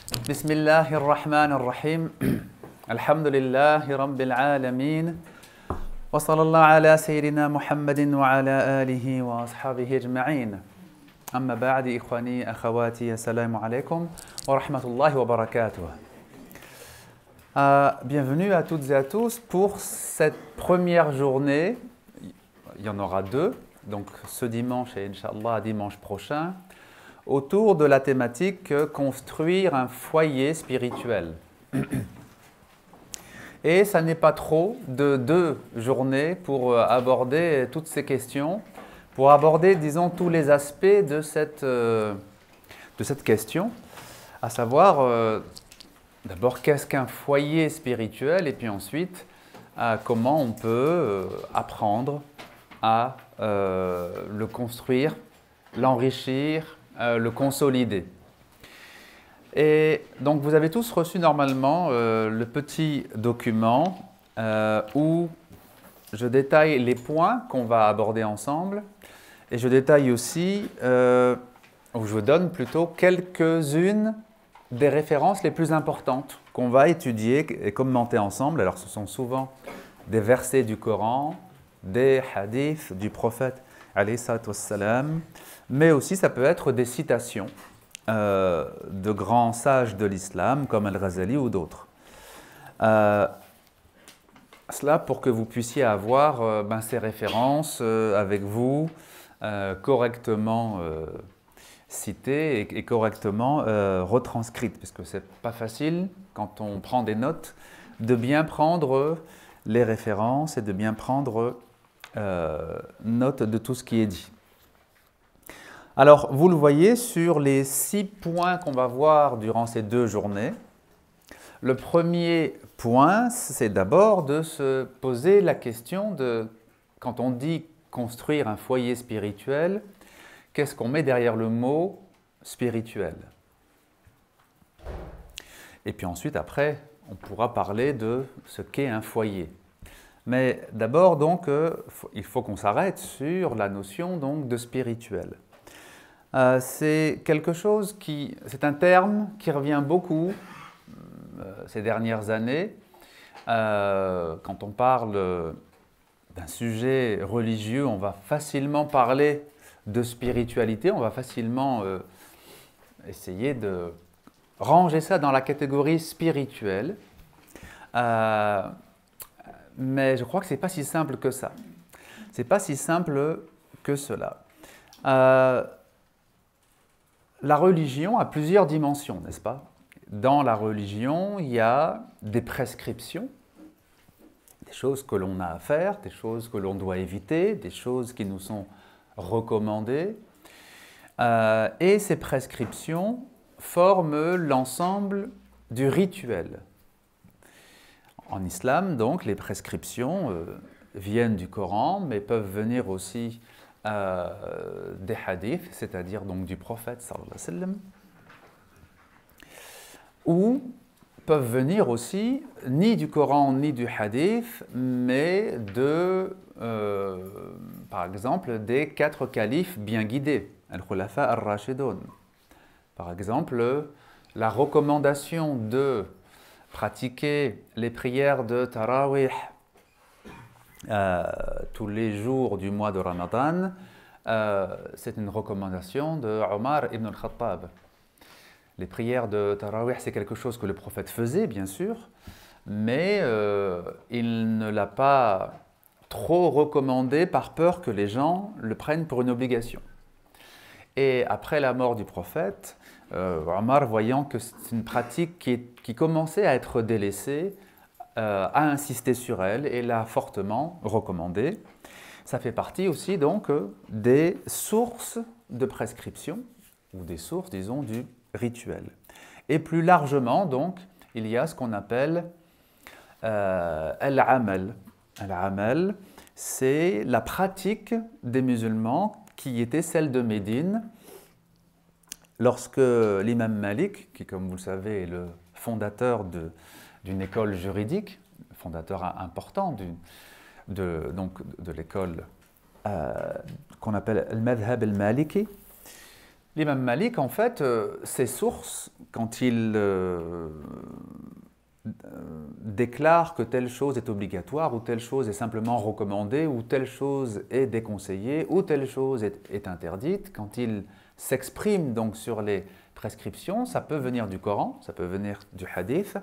بسم الله الرحمن الرحيم الحمد لله رب العالمين وصلى الله على سيدنا محمد وعلى آله وأصحابه أجمعين أما بعد إخواني أخواتي السلام عليكم ورحمة الله وبركاته. Bienvenue à toutes et à tous pour cette première journée. Il y en aura deux, donc ce dimanche et Inch'Allah dimanche prochain, autour de la thématique construire un foyer spirituel. Et ça n'est pas trop de deux journées pour aborder toutes ces questions, pour aborder, disons, tous les aspects de cette question, à savoir d'abord qu'est-ce qu'un foyer spirituel et puis ensuite comment on peut apprendre à le construire, l'enrichir, le consolider. Et donc vous avez tous reçu normalement le petit document où je détaille les points qu'on va aborder ensemble et je détaille aussi, ou je donne plutôt quelques-unes des références les plus importantes qu'on va étudier et commenter ensemble. Alors ce sont souvent des versets du Coran, des hadiths du prophète alayhi salatu wassalam, mais aussi ça peut être des citations de grands sages de l'islam comme Al-Ghazali ou d'autres. Cela pour que vous puissiez avoir ces références avec vous, correctement citées et correctement retranscrites, parce que ce n'est pas facile quand on prend des notes de bien prendre les références et de bien prendre note de tout ce qui est dit. Alors, vous le voyez sur les 6 points qu'on va voir durant ces 2 journées. Le premier point, c'est d'abord de se poser la question de, quand on dit construire un foyer spirituel, qu'est-ce qu'on met derrière le mot spirituel? Et puis ensuite, après, on pourra parler de ce qu'est un foyer. Mais d'abord, donc, il faut qu'on s'arrête sur la notion donc, de spirituel. C'est quelque chose c'est un terme qui revient beaucoup ces dernières années. Quand on parle d'un sujet religieux, on va facilement parler de spiritualité, on va facilement essayer de ranger ça dans la catégorie spirituelle. Mais je crois que ce n'est pas si simple que ça. Ce n'est pas si simple que cela. La religion a plusieurs dimensions, n'est-ce pas? Dans la religion, il y a des prescriptions, des choses que l'on a à faire, des choses que l'on doit éviter, des choses qui nous sont recommandées. Et ces prescriptions forment l'ensemble du rituel. En islam, donc, les prescriptions viennent du Coran, mais peuvent venir aussi des hadiths, c'est-à-dire donc du prophète sallallahu alayhi wa sallam, ou peuvent venir aussi ni du Coran ni du hadith, mais de, par exemple, des 4 califes bien guidés, al-Khulafa ar-Rashidun. Par exemple, la recommandation de pratiquer les prières de Tarawih tous les jours du mois de Ramadan, c'est une recommandation de Omar ibn al-Khattab. Les prières de Tarawih, c'est quelque chose que le prophète faisait, bien sûr, mais il ne l'a pas trop recommandé par peur que les gens le prennent pour une obligation. Et après la mort du prophète, Omar, voyant que c'est une pratique qui commençait à être délaissée, a insisté sur elle et l'a fortement recommandée. Ça fait partie aussi donc des sources de prescription, ou des sources, disons, du rituel. Et plus largement, donc, il y a ce qu'on appelle al-amal. Al-amal, c'est la pratique des musulmans qui était celle de Médine, lorsque l'imam Malik, qui comme vous le savez est le fondateur d'une école juridique, fondateur important de l'école qu'on appelle al-Madhhab al-Maliki, L'imam Malik, en fait, ses sources, quand il déclare que telle chose est obligatoire, ou telle chose est simplement recommandée, ou telle chose est déconseillée, ou telle chose est interdite, quand il s'exprime donc sur les prescriptions, ça peut venir du Coran, ça peut venir du hadith,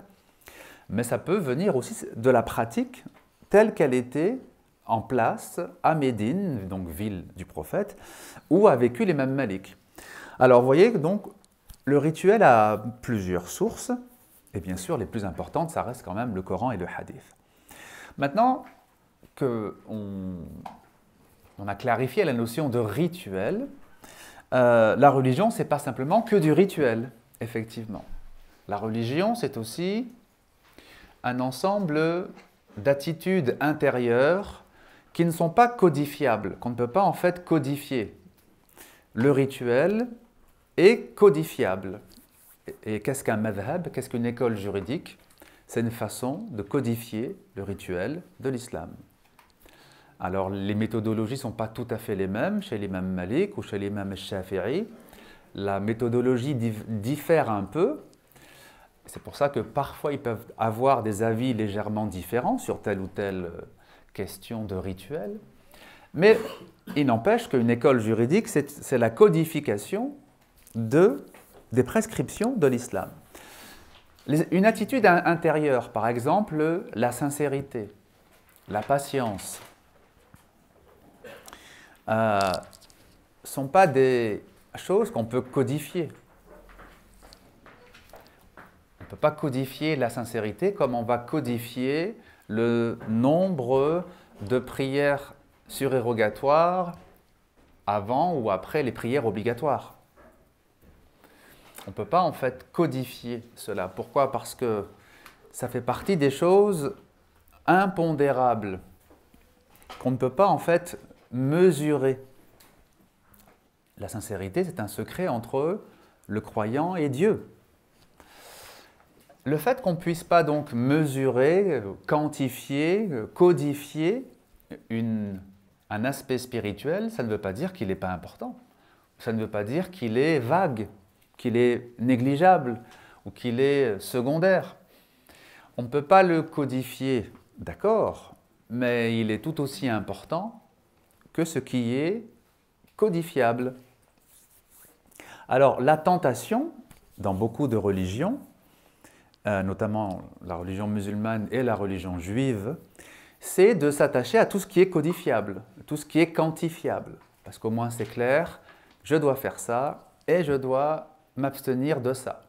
mais ça peut venir aussi de la pratique telle qu'elle était en place à Médine, donc ville du prophète, où a vécu l'imam Malik. Alors vous voyez donc le rituel a plusieurs sources, et bien sûr les plus importantes, ça reste quand même le Coran et le hadith. Maintenant qu'on a clarifié la notion de rituel, la religion, ce n'est pas simplement que du rituel, effectivement. La religion, c'est aussi un ensemble d'attitudes intérieures qui ne sont pas codifiables, qu'on ne peut pas en fait codifier. Le rituel est codifiable. Et qu'est-ce qu'un madhab? Qu'est-ce qu'une école juridique? C'est une façon de codifier le rituel de l'islam. Alors, les méthodologies ne sont pas tout à fait les mêmes chez l'imam Malik ou chez l'imam Shafi'i. La méthodologie diffère un peu. C'est pour ça que parfois, ils peuvent avoir des avis légèrement différents sur telle ou telle question de rituel. Mais il n'empêche qu'une école juridique, c'est la codification des prescriptions de l'islam. Une attitude intérieure, par exemple, la sincérité, la patience, ne sont pas des choses qu'on peut codifier. On ne peut pas codifier la sincérité comme on va codifier le nombre de prières surérogatoires avant ou après les prières obligatoires. On ne peut pas en fait codifier cela. Pourquoi? Parce que ça fait partie des choses impondérables qu'on ne peut pas en fait mesurer. La sincérité, c'est un secret entre le croyant et Dieu. Le fait qu'on ne puisse pas donc mesurer, quantifier, codifier un aspect spirituel, ça ne veut pas dire qu'il n'est pas important. Ça ne veut pas dire qu'il est vague, qu'il est négligeable ou qu'il est secondaire. On ne peut pas le codifier, d'accord, mais il est tout aussi important que ce qui est codifiable. Alors, la tentation, dans beaucoup de religions, notamment la religion musulmane et la religion juive, c'est de s'attacher à tout ce qui est codifiable, tout ce qui est quantifiable. Parce qu'au moins c'est clair, je dois faire ça et je dois m'abstenir de ça.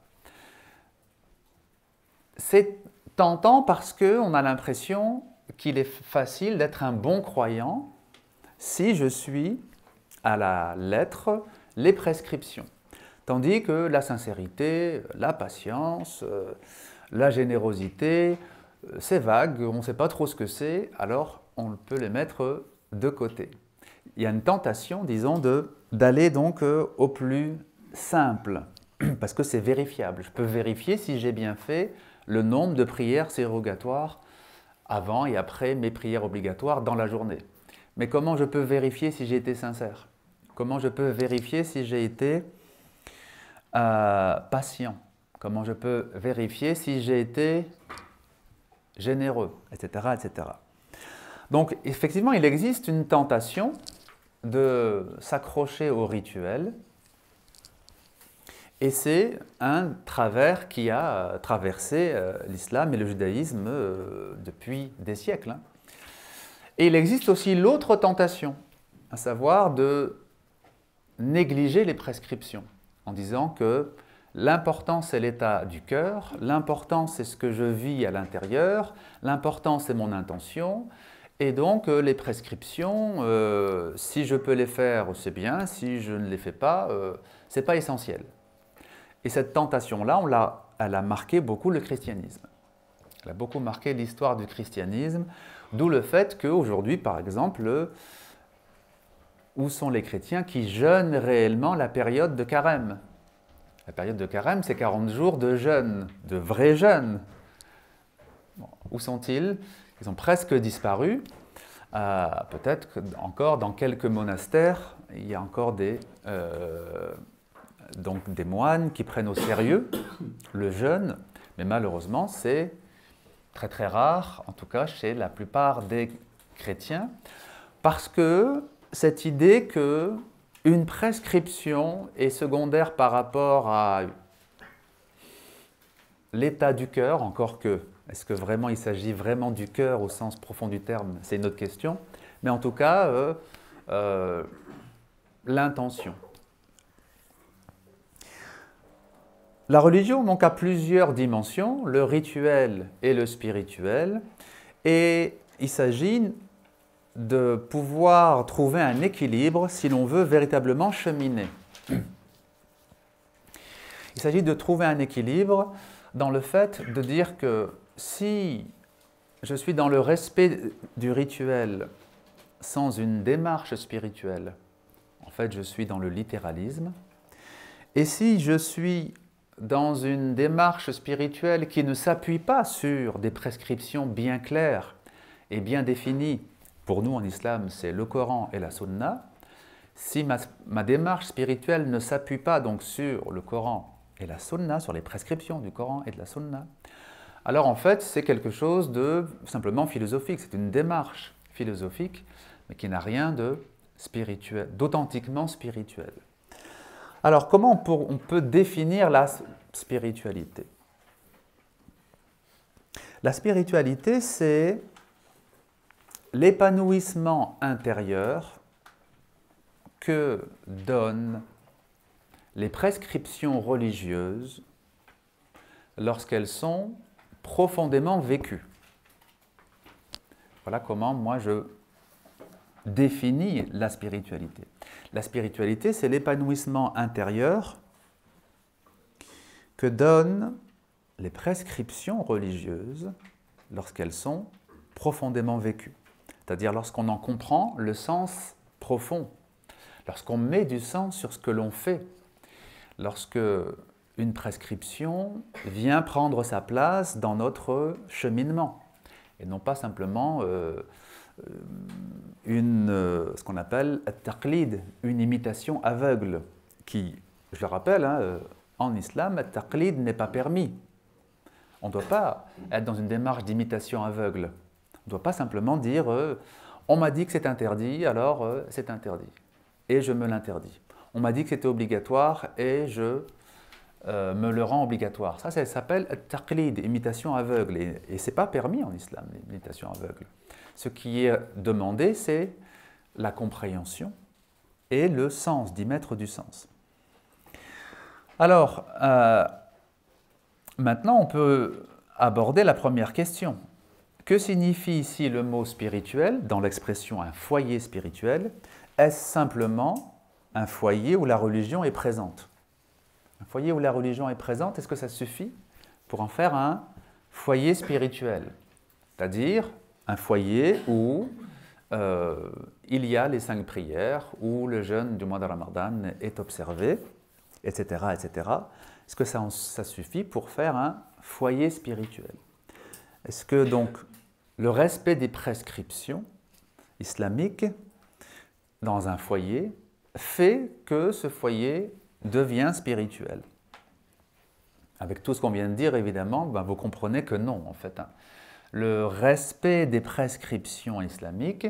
C'est tentant parce qu'on a l'impression qu'il est facile d'être un bon croyant si je suis à la lettre les prescriptions. Tandis que la sincérité, la patience, la générosité, c'est vague, on ne sait pas trop ce que c'est, alors on peut les mettre de côté. Il y a une tentation, disons, d'aller donc au plus simple, parce que c'est vérifiable. Je peux vérifier si j'ai bien fait le nombre de prières surrogatoires avant et après mes prières obligatoires dans la journée. Mais comment je peux vérifier si j'ai été sincère? Comment je peux vérifier si j'ai été patient? Comment je peux vérifier si j'ai été généreux, etc., etc. Donc, effectivement, il existe une tentation de s'accrocher au rituel, et c'est un travers qui a traversé l'islam et le judaïsme depuis des siècles. Et il existe aussi l'autre tentation, à savoir de négliger les prescriptions, en disant que l'important c'est l'état du cœur, l'important c'est ce que je vis à l'intérieur, l'important c'est mon intention, et donc les prescriptions, si je peux les faire, c'est bien, si je ne les fais pas, c'est pas essentiel. Et cette tentation-là, elle a marqué beaucoup le christianisme. Elle a beaucoup marqué l'histoire du christianisme, d'où le fait qu'aujourd'hui, par exemple, où sont les chrétiens qui jeûnent réellement la période de carême? La période de carême, c'est 40 jours de jeûne, de vrai jeûne. Bon, où sont-ils? Ils ont presque disparu. Peut-être encore dans quelques monastères, il y a encore des donc des moines qui prennent au sérieux le jeûne, mais malheureusement c'est très très rare, en tout cas chez la plupart des chrétiens, parce que cette idée que une prescription est secondaire par rapport à l'état du cœur, encore que, est-ce que vraiment il s'agit vraiment du cœur au sens profond du terme, c'est une autre question, mais en tout cas, l'intention. La religion manque à plusieurs dimensions, le rituel et le spirituel, et il s'agit de pouvoir trouver un équilibre si l'on veut véritablement cheminer. Il s'agit de trouver un équilibre dans le fait de dire que si je suis dans le respect du rituel sans une démarche spirituelle, en fait je suis dans le littéralisme, et si je suis dans une démarche spirituelle qui ne s'appuie pas sur des prescriptions bien claires et bien définies, pour nous en islam c'est le Coran et la Sunna, si ma démarche spirituelle ne s'appuie pas donc sur le Coran et la Sunna, sur les prescriptions du Coran et de la Sunna, alors en fait c'est quelque chose de simplement philosophique, c'est une démarche philosophique, mais qui n'a rien de spirituel, d'authentiquement spirituel. Alors, comment on peut définir la spiritualité? La spiritualité, c'est l'épanouissement intérieur que donnent les prescriptions religieuses lorsqu'elles sont profondément vécues. Voilà comment moi je définis la spiritualité. La spiritualité, c'est l'épanouissement intérieur que donnent les prescriptions religieuses lorsqu'elles sont profondément vécues. C'est-à-dire lorsqu'on en comprend le sens profond, lorsqu'on met du sens sur ce que l'on fait, lorsque une prescription vient prendre sa place dans notre cheminement, et non pas simplement ce qu'on appelle at-taqlid, une imitation aveugle, qui, je le rappelle, en islam, at-taqlid n'est pas permis. On ne doit pas être dans une démarche d'imitation aveugle. On ne doit pas simplement dire on m'a dit que c'est interdit, alors c'est interdit, et je me l'interdis. On m'a dit que c'était obligatoire, et je me le rend obligatoire. Ça s'appelle at-taqlid, imitation aveugle, et ce n'est pas permis en islam, l'imitation aveugle. Ce qui est demandé, c'est la compréhension et le sens, d'y mettre du sens. Alors, maintenant, on peut aborder la première question. Que signifie ici le mot spirituel, dans l'expression un foyer spirituel? Est-ce simplement un foyer où la religion est présente? Un foyer où la religion est présente, est-ce que ça suffit pour en faire un foyer spirituel? C'est-à-dire un foyer où il y a les 5 prières, où le jeûne du mois de Ramadan est observé, etc. etc. Est-ce que ça suffit pour faire un foyer spirituel? Est-ce que donc le respect des prescriptions islamiques dans un foyer fait que ce foyer devient spirituel? Avec tout ce qu'on vient de dire, évidemment, vous comprenez que non, en fait. Le respect des prescriptions islamiques,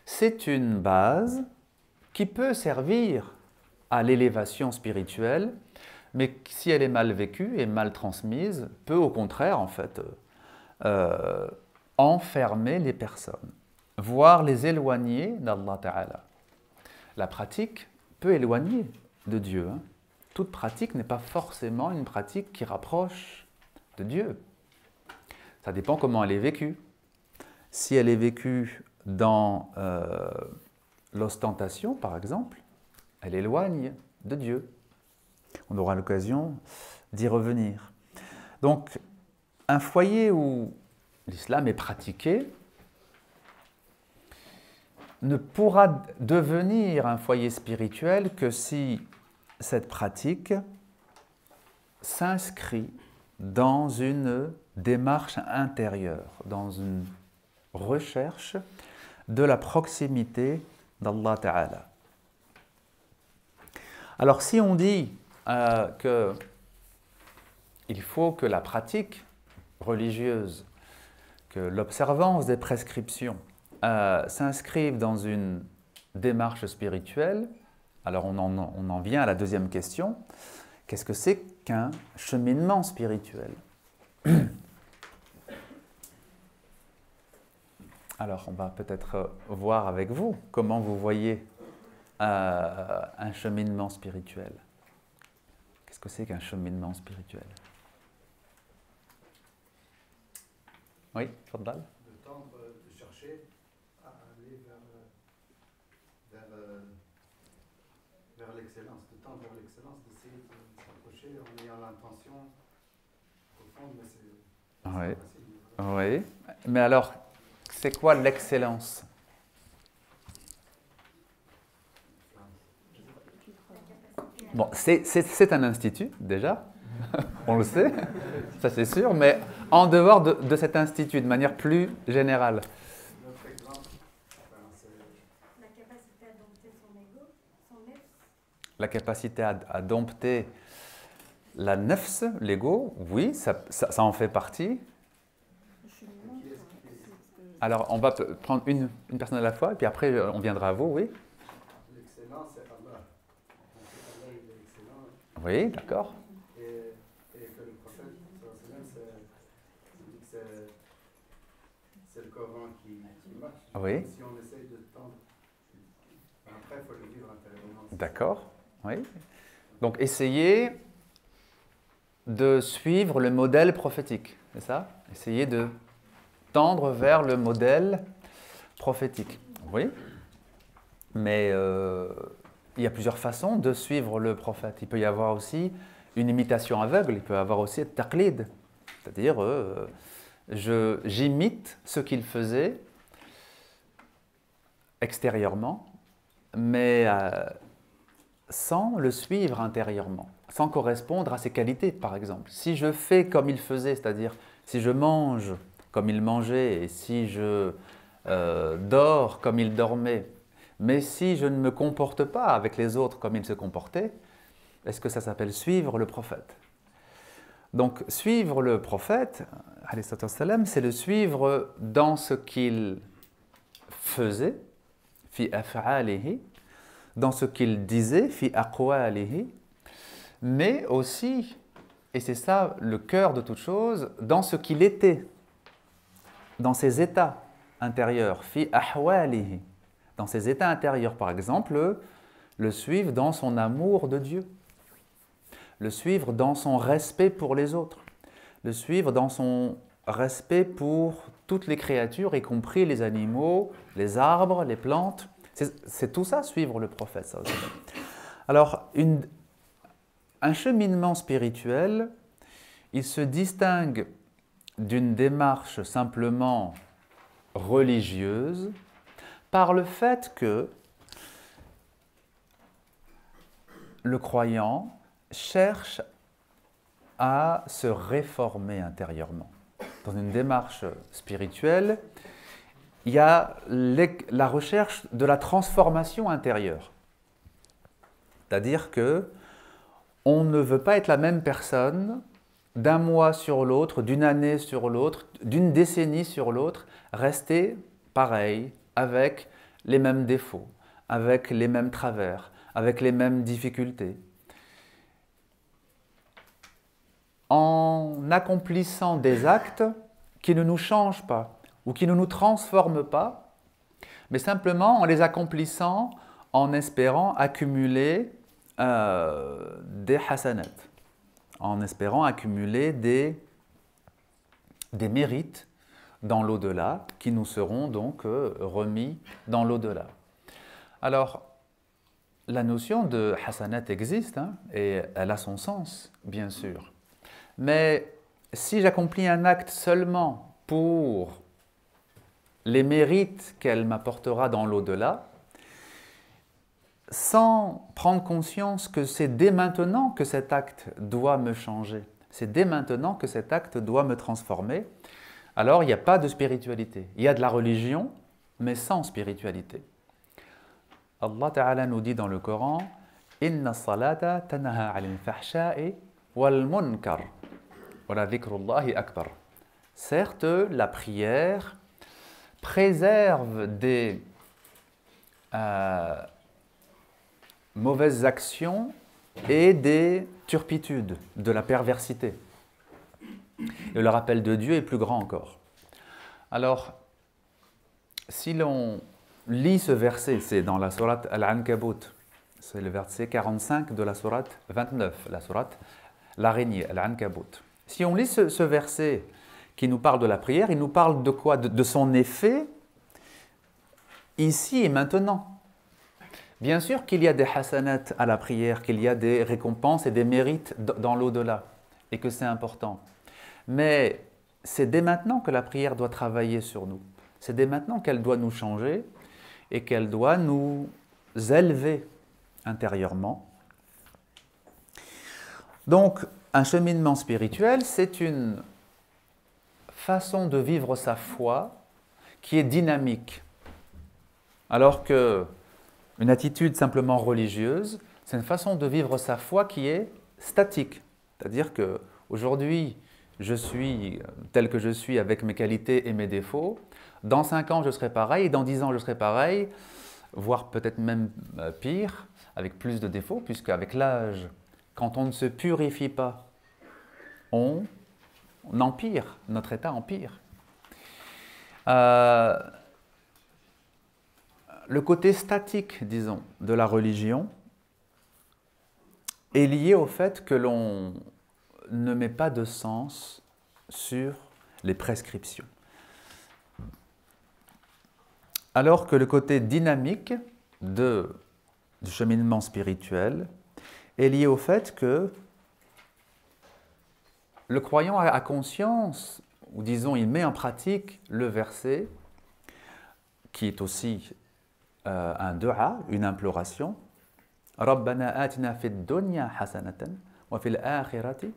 c'est une base qui peut servir à l'élévation spirituelle, mais si elle est mal vécue et mal transmise, peut au contraire, en fait, enfermer les personnes, voire les éloigner d'Allah Ta'ala. La pratique peut éloigner de Dieu. Toute pratique n'est pas forcément une pratique qui rapproche de Dieu. Ça dépend comment elle est vécue. Si elle est vécue dans l'ostentation, par exemple, elle éloigne de Dieu. On aura l'occasion d'y revenir. Donc, un foyer où l'islam est pratiqué ne pourra devenir un foyer spirituel que si cette pratique s'inscrit dans une démarche intérieure, dans une recherche de la proximité d'Allah Ta'ala. Alors si on dit qu'il faut que la pratique religieuse, que l'observance des prescriptions s'inscrivent dans une démarche spirituelle. Alors on en vient à la deuxième question. Qu'est-ce que c'est qu'un cheminement spirituel? Alors on va peut-être voir avec vous comment vous voyez un cheminement spirituel. Qu'est-ce que c'est qu'un cheminement spirituel? Oui, Fadal? De tendre, de chercher à aller vers l'excellence, de tendre vers l'excellence, d'essayer de s'approcher en ayant l'intention profonde, mais c'est Oui. facile. Oui. Mais alors, c'est quoi l'excellence? Bon, c'est un institut, déjà, on le sait, ça c'est sûr, mais en dehors de cet institut, de manière plus générale. Notre exemple, c'est La capacité à dompter son ego, son nefs. La capacité à dompter la nefs, l'ego, oui, ça en fait partie. Alors, on va prendre une personne à la fois, et puis après, on viendra à vous, oui? l'excellence, c'est Allah. On sait qu'Allah, il est excellent. Oui, d'accord. Et que le prophète, c'est le Coran qui marche. Oui. Si on essaye de tendre, après, il faut le vivre intérieurement. D'accord, oui. Donc, essayez de suivre le modèle prophétique, c'est ça? Essayez de tendre vers le modèle prophétique, oui. Mais il y a plusieurs façons de suivre le prophète. Il peut y avoir aussi une imitation aveugle, il peut y avoir aussi taqlid, c'est-à-dire j'imite ce qu'il faisait extérieurement, mais sans le suivre intérieurement, sans correspondre à ses qualités, par exemple. Si je fais comme il faisait, c'est-à-dire si je mange comme il mangeait et si je dors comme il dormait, mais si je ne me comporte pas avec les autres comme il se comportait, est-ce que ça s'appelle suivre le prophète? Donc, suivre le prophète, c'est le suivre dans ce qu'il faisait, fi af'alihi, dans ce qu'il disait, fi aqwalihi, mais aussi, et c'est ça le cœur de toute chose, dans ce qu'il était, dans ses états intérieurs, fi ahwalihi, dans ses états intérieurs, par exemple, le suivre dans son amour de Dieu, le suivre dans son respect pour les autres, le suivre dans son respect pour toutes les créatures, y compris les animaux, les arbres, les plantes. C'est tout ça, suivre le prophète. Ça aussi. Alors, un cheminement spirituel, il se distingue d'une démarche simplement religieuse par le fait que le croyant cherche à se réformer intérieurement. Dans une démarche spirituelle, il y a la recherche de la transformation intérieure. C'est-à-dire que on ne veut pas être la même personne d'un mois sur l'autre, d'une année sur l'autre, d'une décennie sur l'autre, rester pareil, avec les mêmes défauts, avec les mêmes travers, avec les mêmes difficultés. En accomplissant des actes qui ne nous changent pas ou qui ne nous transforment pas, mais simplement en les accomplissant en espérant accumuler des hasanat, en espérant accumuler des mérites dans l'au-delà qui nous seront donc remis dans l'au-delà. Alors, la notion de hasanat existe et elle a son sens, bien sûr. Mais si j'accomplis un acte seulement pour les mérites qu'elle m'apportera dans l'au-delà, sans prendre conscience que c'est dès maintenant que cet acte doit me changer, c'est dès maintenant que cet acte doit me transformer, alors il n'y a pas de spiritualité. Il y a de la religion, mais sans spiritualité. Allah Ta'ala nous dit dans le Coran Inna as-salata tanha 'anil fahsha'i wal munkar wa la dhikrullahi akbar. Certes, la prière préserve des mauvaises actions et des turpitudes, de la perversité. Et le rappel de Dieu est plus grand encore. Alors, si l'on lit ce verset, c'est dans la sourate Al-Ankabut, c'est le verset 45 de la sourate 29, la sourate l'araignée, Al-Ankabut. Si on lit ce verset qui nous parle de la prière, il nous parle de quoi? De son effet ici et maintenant. Bien sûr qu'il y a des hasanat à la prière, qu'il y a des récompenses et des mérites dans l'au-delà, et que c'est important. Mais c'est dès maintenant que la prière doit travailler sur nous. C'est dès maintenant qu'elle doit nous changer et qu'elle doit nous élever intérieurement. Donc, un cheminement spirituel, c'est une façon de vivre sa foi qui est dynamique. Alors qu'une attitude simplement religieuse, c'est une façon de vivre sa foi qui est statique. C'est-à-dire qu'aujourd'hui, je suis tel que je suis avec mes qualités et mes défauts. Dans 5 ans, je serai pareil, et dans 10 ans, je serai pareil, voire peut-être même pire, avec plus de défauts, puisqu'avec l'âge, quand on ne se purifie pas, on empire, notre état empire. Le côté statique, disons, de la religion est lié au fait que l'on ne met pas de sens sur les prescriptions. Alors que le côté dynamique du cheminement spirituel est lié au fait que le croyant a conscience, ou disons, il met en pratique le verset qui est aussi un dua, une imploration. Rabbana atina fid dunya hasanatan wa fil akhirati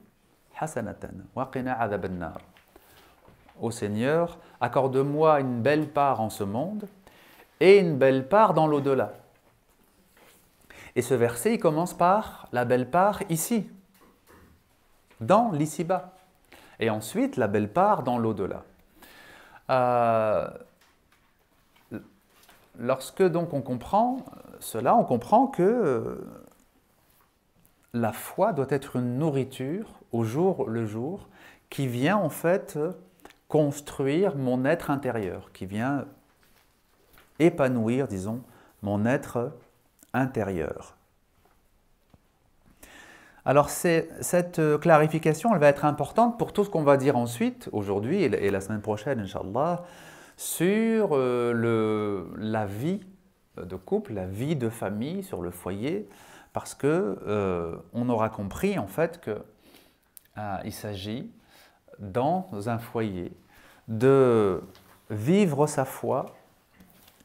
hasanatan wa qina adhaban nar. Ô Seigneur, accorde-moi une belle part en ce monde et une belle part dans l'au-delà. Et ce verset, il commence par la belle part ici, dans l'ici-bas, et ensuite la belle part dans l'au-delà. Lorsque donc on comprend cela, on comprend que la foi doit être une nourriture au jour le jour qui vient en fait construire mon être intérieur, qui vient épanouir, disons, mon être intérieur. Alors cette clarification, elle va être importante pour tout ce qu'on va dire ensuite, aujourd'hui et la semaine prochaine, Inch'Allah, sur la vie de couple, la vie de famille, sur le foyer, parce qu'on aura compris en fait qu'il s'agit dans un foyer de vivre sa foi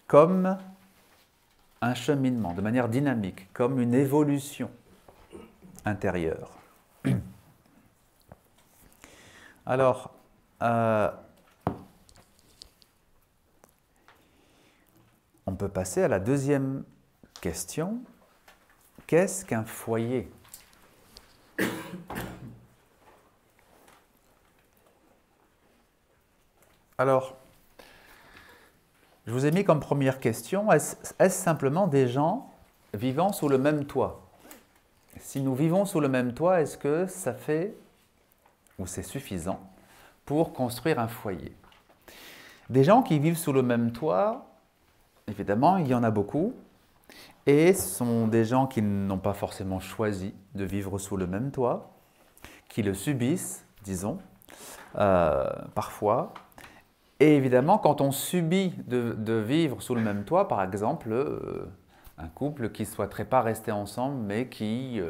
comme un cheminement, de manière dynamique, comme une évolution intérieure. Alors, on peut passer à la deuxième question. Qu'est-ce qu'un foyer? Alors, je vous ai mis comme première question, est-ce simplement des gens vivant sous le même toit? Si nous vivons sous le même toit, est-ce que ça fait, ou c'est suffisant, pour construire un foyer? Des gens qui vivent sous le même toit, évidemment, il y en a beaucoup, et ce sont des gens qui n'ont pas forcément choisi de vivre sous le même toit, qui le subissent, disons, parfois. Et évidemment, quand on subit de vivre sous le même toit, par exemple, un couple qui ne souhaiterait pas rester ensemble, mais qui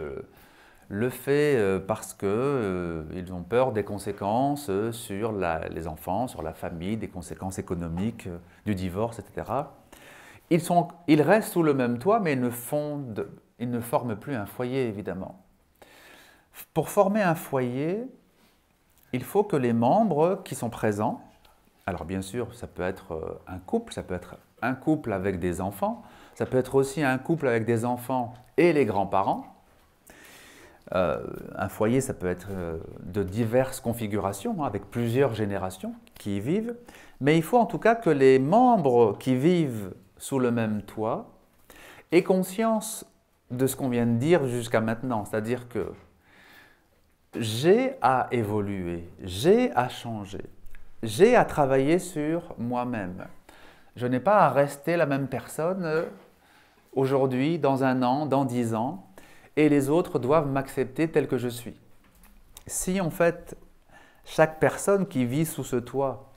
le fait parce qu'ils ont peur des conséquences sur les enfants, sur la famille, des conséquences économiques, du divorce, etc. Ils restent sous le même toit, mais ils ne forment plus un foyer, évidemment. Pour former un foyer, il faut que les membres qui sont présents, alors bien sûr, ça peut être un couple, ça peut être un couple avec des enfants, Ça peut être aussi un couple avec des enfants et les grands-parents. Un foyer, ça peut être de diverses configurations, hein, avec plusieurs générations qui y vivent. Mais il faut en tout cas que les membres qui vivent sous le même toit aient conscience de ce qu'on vient de dire jusqu'à maintenant. C'est-à-dire que j'ai à évoluer, j'ai à changer, j'ai à travailler sur moi-même. Je n'ai pas à rester la même personne aujourd'hui, dans 1 an, dans 10 ans, et les autres doivent m'accepter tel que je suis. Si en fait, chaque personne qui vit sous ce toit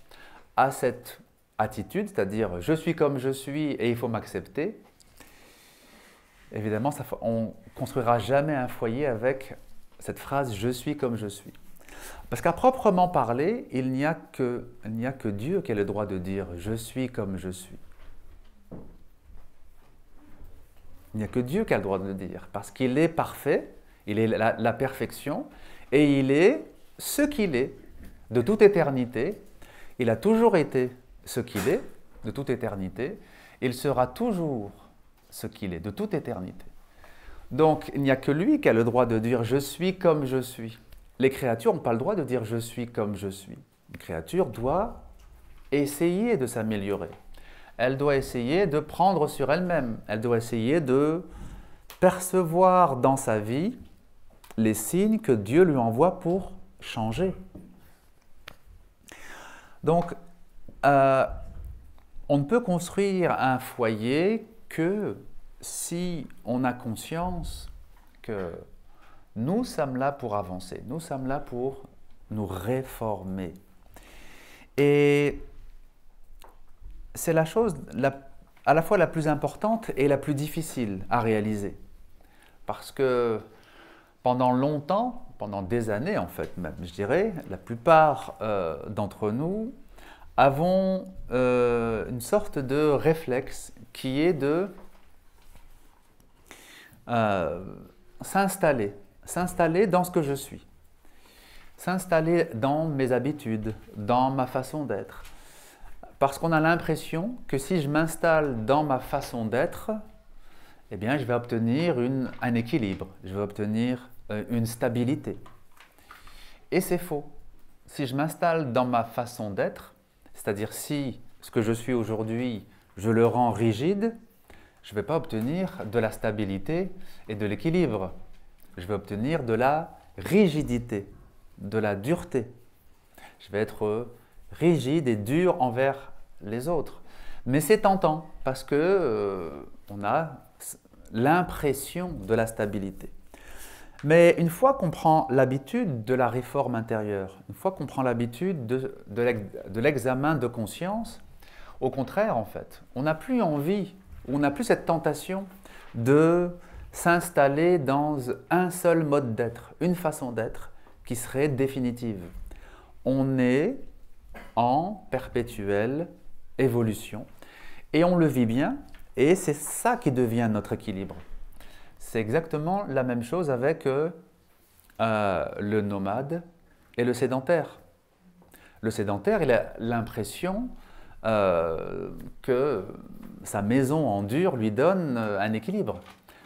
a cette attitude, c'est-à-dire je suis comme je suis et il faut m'accepter, évidemment, on ne construira jamais un foyer avec cette phrase « je suis comme je suis ». Parce qu'à proprement parler, il n'y a que Dieu qui a le droit de dire « je suis comme je suis ». Il n'y a que Dieu qui a le droit de le dire, parce qu'il est parfait, il est la perfection, et il est ce qu'il est de toute éternité. Il a toujours été ce qu'il est de toute éternité, il sera toujours ce qu'il est de toute éternité. Donc, il n'y a que lui qui a le droit de dire « je suis comme je suis ». Les créatures n'ont pas le droit de dire « je suis comme je suis ». Une créature doit essayer de s'améliorer. Elle doit essayer de prendre sur elle-même. Elle doit essayer de percevoir dans sa vie les signes que Dieu lui envoie pour changer. Donc, on ne peut construire un foyer que si on a conscience que nous sommes là pour avancer, nous sommes là pour nous réformer. Et c'est la chose à la fois la plus importante et la plus difficile à réaliser. Parce que pendant longtemps, pendant des années en fait même, je dirais, la plupart d'entre nous avons une sorte de réflexe qui est de s'installer dans ce que je suis, s'installer dans mes habitudes, dans ma façon d'être. Parce qu'on a l'impression que si je m'installe dans ma façon d'être, eh bien, je vais obtenir un équilibre, je vais obtenir une stabilité. Et c'est faux. Si je m'installe dans ma façon d'être, c'est-à-dire si ce que je suis aujourd'hui, je le rends rigide, je ne vais pas obtenir de la stabilité et de l'équilibre. Je vais obtenir de la rigidité, de la dureté. Je vais être rigide et dur envers les autres. Mais c'est tentant parce que on a l'impression de la stabilité. Mais une fois qu'on prend l'habitude de la réforme intérieure, une fois qu'on prend l'habitude de l'examen de conscience, au contraire en fait, on n'a plus envie, on n'a plus cette tentation de s'installer dans un seul mode d'être, une façon d'être qui serait définitive. On est en perpétuelle évolution et on le vit bien et c'est ça qui devient notre équilibre. C'est exactement la même chose avec le nomade et le sédentaire. Le sédentaire, il a l'impression que sa maison en dur lui donne un équilibre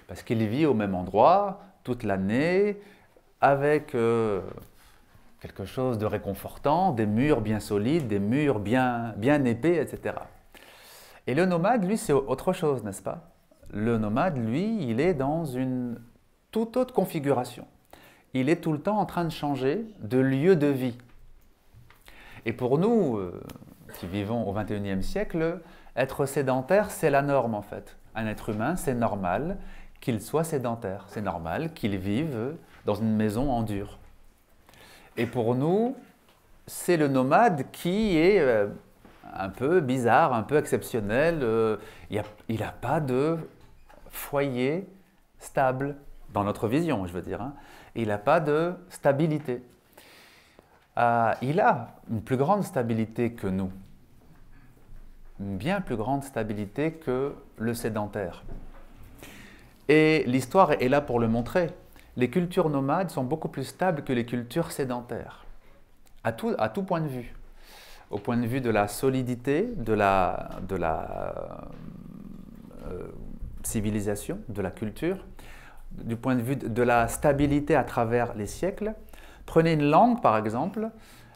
parce qu'il vit au même endroit toute l'année avec quelque chose de réconfortant, des murs bien solides, des murs bien épais, etc. Et le nomade, lui, c'est autre chose, n'est-ce pas? Le nomade, lui, il est dans une toute autre configuration. Il est tout le temps en train de changer de lieu de vie. Et pour nous, qui vivons au XXIe siècle, être sédentaire, c'est la norme en fait. Un être humain, c'est normal qu'il soit sédentaire. C'est normal qu'il vive dans une maison en dur. Et pour nous, c'est le nomade qui est un peu bizarre, un peu exceptionnel. Il n'a pas de foyer stable, dans notre vision, je veux dire. Hein. Il n'a pas de stabilité. Il a une plus grande stabilité que nous. Une bien plus grande stabilité que le sédentaire. Et l'histoire est là pour le montrer. Les cultures nomades sont beaucoup plus stables que les cultures sédentaires, à tout point de vue. Au point de vue de la solidité, de la civilisation, de la culture, du point de vue de la stabilité à travers les siècles. Prenez une langue, par exemple.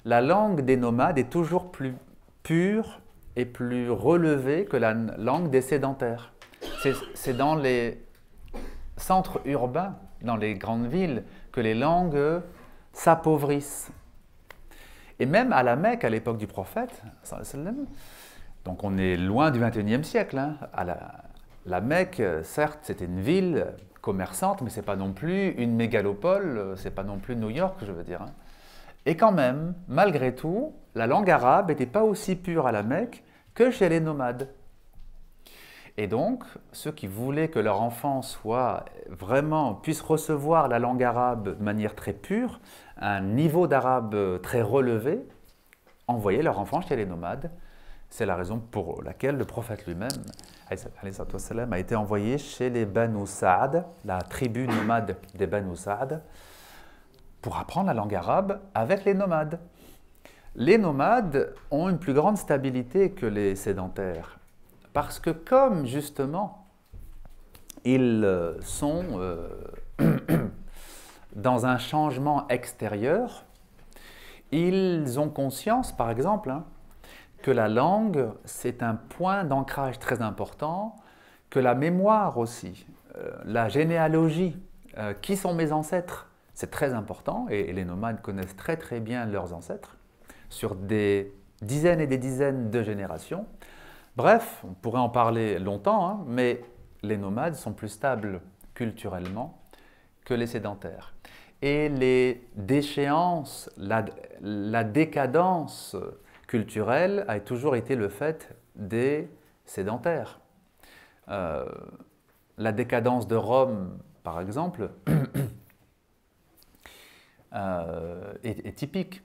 La langue des nomades est toujours plus pure et plus relevée que la langue des sédentaires. C'est dans les centres urbains, dans les grandes villes, que les langues s'appauvrissent. Et même à la Mecque, à l'époque du prophète, donc on est loin du XXIe siècle, hein, la Mecque, certes, c'était une ville commerçante, mais ce n'est pas non plus une mégalopole, ce n'est pas non plus New York, je veux dire. Hein. Et quand même, malgré tout, la langue arabe n'était pas aussi pure à la Mecque que chez les nomades. Et donc, ceux qui voulaient que leur enfant puisse recevoir la langue arabe de manière très pure, un niveau d'arabe très relevé, envoyaient leur enfant chez les nomades. C'est la raison pour laquelle le prophète lui-même a été envoyé chez les Banu Sa'ad, la tribu nomade des Banu Sa'ad, pour apprendre la langue arabe avec les nomades. Les nomades ont une plus grande stabilité que les sédentaires, parce que comme justement ils sont dans un changement extérieur, ils ont conscience, par exemple, hein, que la langue, c'est un point d'ancrage très important, que la mémoire aussi, la généalogie, qui sont mes ancêtres, c'est très important, et les nomades connaissent très très bien leurs ancêtres, sur des dizaines et des dizaines de générations. Bref, on pourrait en parler longtemps, hein, mais les nomades sont plus stables culturellement que les sédentaires. Et les déchéances, la décadence culturelle a toujours été le fait des sédentaires. La décadence de Rome, par exemple, est typique.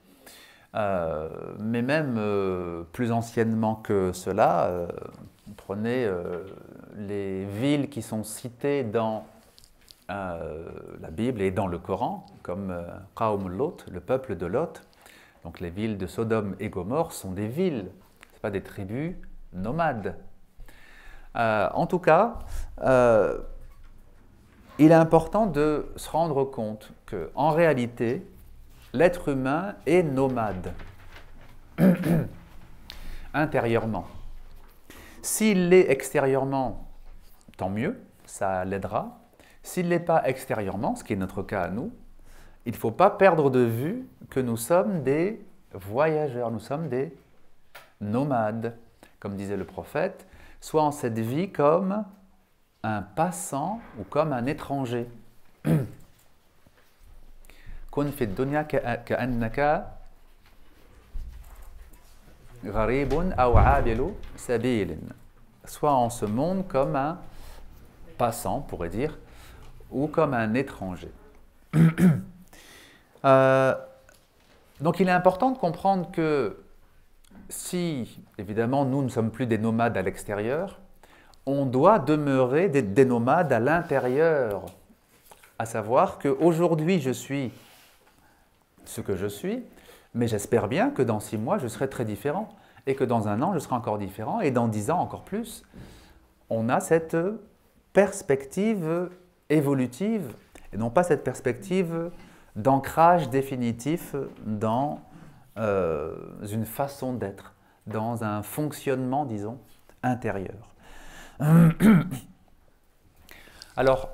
Mais même plus anciennement que cela, prenez les villes qui sont citées dans la Bible et dans le Coran, comme Qawm Lot, le peuple de Lot. Donc les villes de Sodome et Gomorrhe sont des villes, ce n'est pas des tribus nomades. En tout cas, il est important de se rendre compte qu'en réalité, l'être humain est nomade, intérieurement. S'il l'est extérieurement, tant mieux, ça l'aidera. S'il ne l'est pas extérieurement, ce qui est notre cas à nous, il ne faut pas perdre de vue que nous sommes des voyageurs, nous sommes des nomades, comme disait le prophète, soit en cette vie comme un passant ou comme un étranger. Kun fi dunya ka'annaka gharibun aw 'abilu sabil. Soit en ce monde comme un passant, on pourrait dire, ou comme un étranger. Donc il est important de comprendre que si, évidemment, nous ne sommes plus des nomades à l'extérieur, on doit demeurer des nomades à l'intérieur. À savoir qu'aujourd'hui, je suis ce que je suis, mais j'espère bien que dans 6 mois, je serai très différent, et que dans 1 an, je serai encore différent, et dans 10 ans, encore plus. On a cette perspective évolutive, et non pas cette perspective d'ancrage définitif dans une façon d'être, dans un fonctionnement, disons, intérieur. Alors,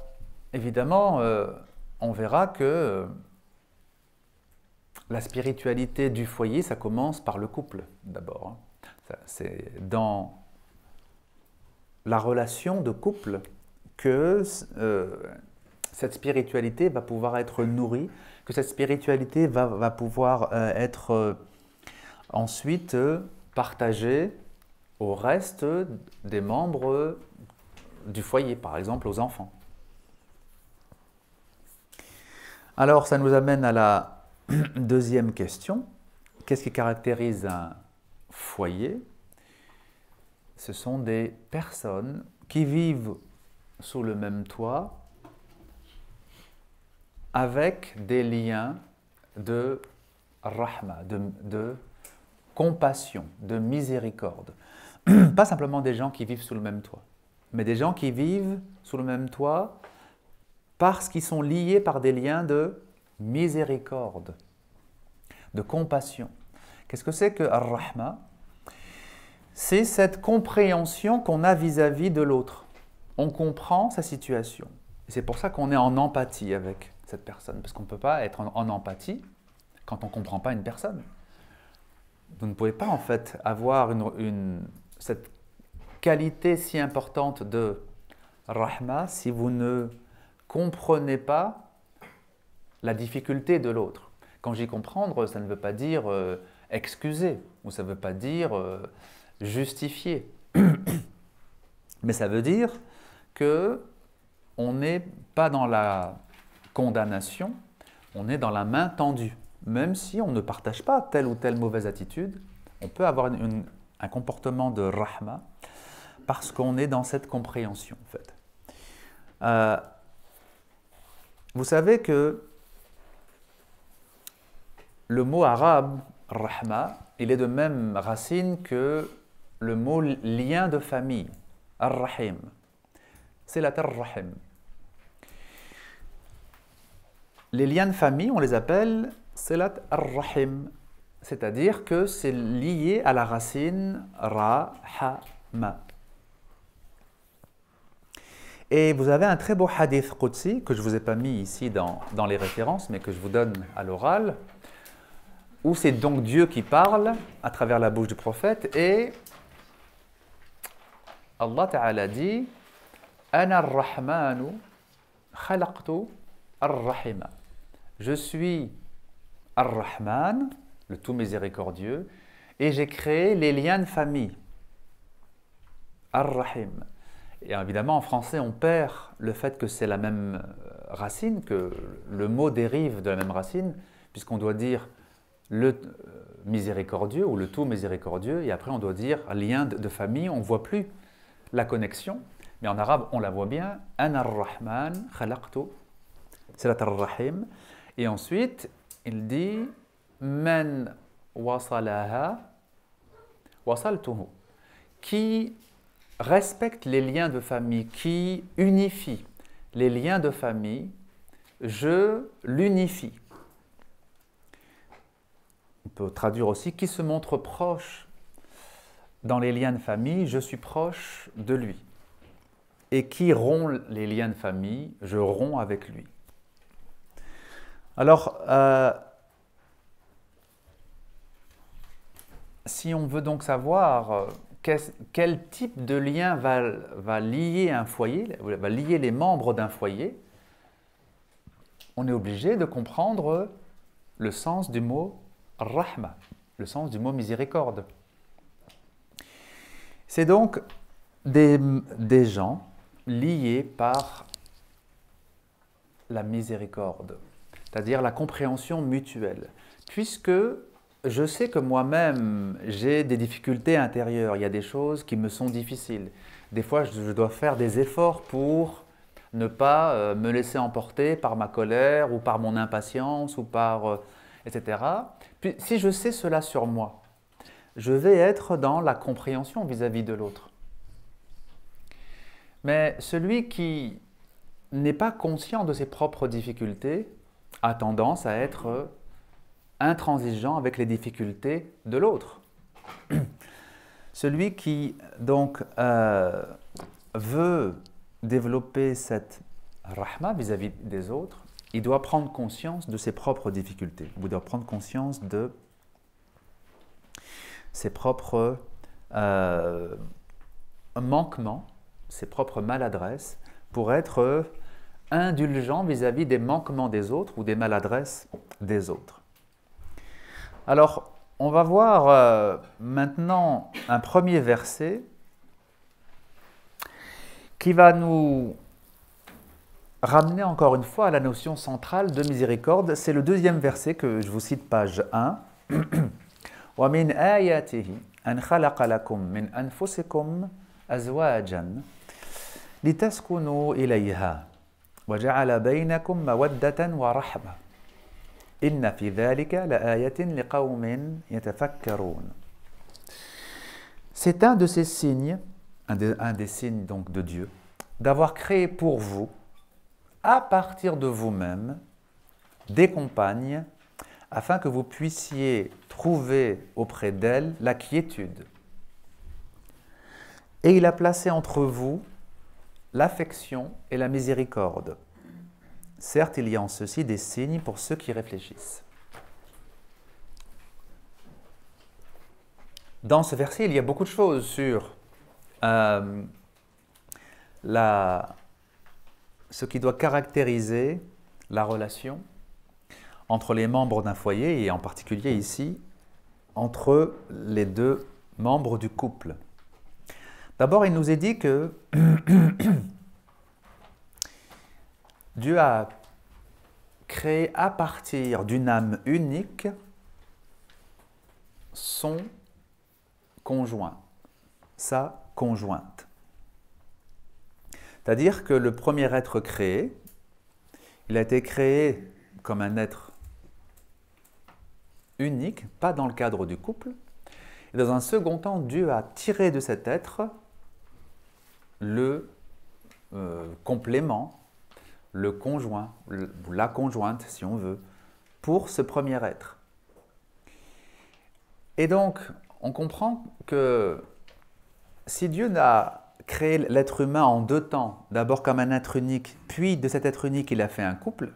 évidemment, on verra que la spiritualité du foyer, ça commence par le couple, d'abord. C'est dans la relation de couple que cette spiritualité va pouvoir être nourrie, que cette spiritualité va pouvoir être ensuite partagée au reste des membres du foyer, par exemple aux enfants. Alors, ça nous amène à la deuxième question. Qu'est-ce qui caractérise un foyer? Ce sont des personnes qui vivent sous le même toit avec des liens de rahma, de compassion, de miséricorde. Pas simplement des gens qui vivent sous le même toit. mais des gens qui vivent sous le même toit parce qu'ils sont liés par des liens de miséricorde, de compassion. Qu'est-ce que c'est que Ar-Rahma? C'est cette compréhension qu'on a vis-à-vis de l'autre. On comprend sa situation. Et c'est pour ça qu'on est en empathie avec cette personne, parce qu'on ne peut pas être en empathie quand on ne comprend pas une personne. Vous ne pouvez pas en fait avoir cette qualité si importante de Rahma si vous ne comprenez pas la difficulté de l'autre. Quand je dis comprendre, ça ne veut pas dire excuser, ou ça ne veut pas dire justifier. Mais ça veut dire que on n'est pas dans la condamnation, on est dans la main tendue. Même si on ne partage pas telle ou telle mauvaise attitude, on peut avoir un comportement de rahma parce qu'on est dans cette compréhension en fait. Vous savez que le mot arabe rahma, il est de même racine que le mot lien de famille, ar-rahim. C'est la ar-rahim. Les liens de famille, on les appelle silat ar-rahim, c'est-à-dire que c'est lié à la racine ra-ha-ma. Et vous avez un très beau hadith qudsi que je ne vous ai pas mis ici dans les références, mais que je vous donne à l'oral, où c'est donc Dieu qui parle à travers la bouche du prophète, et Allah Ta'ala dit « Ana ar-Rahmanu khalaqtu ar-Rahima » Je suis Ar-Rahman, le tout miséricordieux, et j'ai créé les liens de famille. Ar-Rahim. Et évidemment, en français, on perd le fait que c'est la même racine, que le mot dérive de la même racine, puisqu'on doit dire le miséricordieux ou le tout miséricordieux, et après on doit dire lien de famille, on ne voit plus la connexion, mais en arabe, on la voit bien. Ana ar-Rahman khalaqtu silat ar-Rahim. Et ensuite, il dit Man wasalaha wasaltuhu, qui respecte les liens de famille, qui unifie les liens de famille, je l'unifie. On peut traduire aussi qui se montre proche dans les liens de famille, je suis proche de lui. Et qui rompt les liens de famille, je romps avec lui. Alors, si on veut donc savoir quel type de lien va lier un foyer, va lier les membres d'un foyer, on est obligé de comprendre le sens du mot rahma, le sens du mot miséricorde. C'est donc des gens liés par la miséricorde, c'est-à-dire la compréhension mutuelle. Puisque je sais que moi-même, j'ai des difficultés intérieures, il y a des choses qui me sont difficiles. Des fois, je dois faire des efforts pour ne pas me laisser emporter par ma colère ou par mon impatience ou par etc. Puis, si je sais cela sur moi, je vais être dans la compréhension vis-à-vis de l'autre. Mais celui qui n'est pas conscient de ses propres difficultés a tendance à être intransigeant avec les difficultés de l'autre. Celui qui donc veut développer cette rahma vis-à-vis des autres, il doit prendre conscience de ses propres difficultés, il doit prendre conscience de ses propres manquements, ses propres maladresses, pour être indulgent vis-à-vis des manquements des autres ou des maladresses des autres. Alors, on va voir maintenant un premier verset qui va nous ramener encore une fois à la notion centrale de miséricorde. C'est le deuxième verset que je vous cite, page 1. وَمِنْ آيَاتِهِ أَنْ خَلَقَ لَكُمْ مِنْ أَنْفُسِكُمْ أَزْوَاجًا لِتَسْكُنُوا إِلَيْهَا وَجَعَلَ بَيْنَكُمْ مَوَدَّةً وَرَحْمَةً إِنَّ فِي ذَلِكَ لَآيَةٍ لِقَوْمٍ يَتَفَكَّرُونَ. C'est un de ces signes un des signes donc de Dieu, d'avoir créé pour vous, à partir de vous-même, des compagnes, afin que vous puissiez trouver auprès d'elles la quiétude. Et il a placé entre vous l'affection et la miséricorde. Certes, il y a en ceci des signes pour ceux qui réfléchissent. Dans ce verset, il y a beaucoup de choses sur ce qui doit caractériser la relation entre les membres d'un foyer et en particulier ici, entre les deux membres du couple. D'abord, il nous est dit que Dieu a créé à partir d'une âme unique son conjoint, sa conjointe. C'est-à-dire que le premier être créé, il a été créé comme un être unique, pas dans le cadre du couple. Et dans un second temps, Dieu a tiré de cet être le complément, le conjoint, ou la conjointe, si on veut, pour ce premier être. Et donc, on comprend que si Dieu n'a créé l'être humain en deux temps, d'abord comme un être unique, puis de cet être unique, il a fait un couple,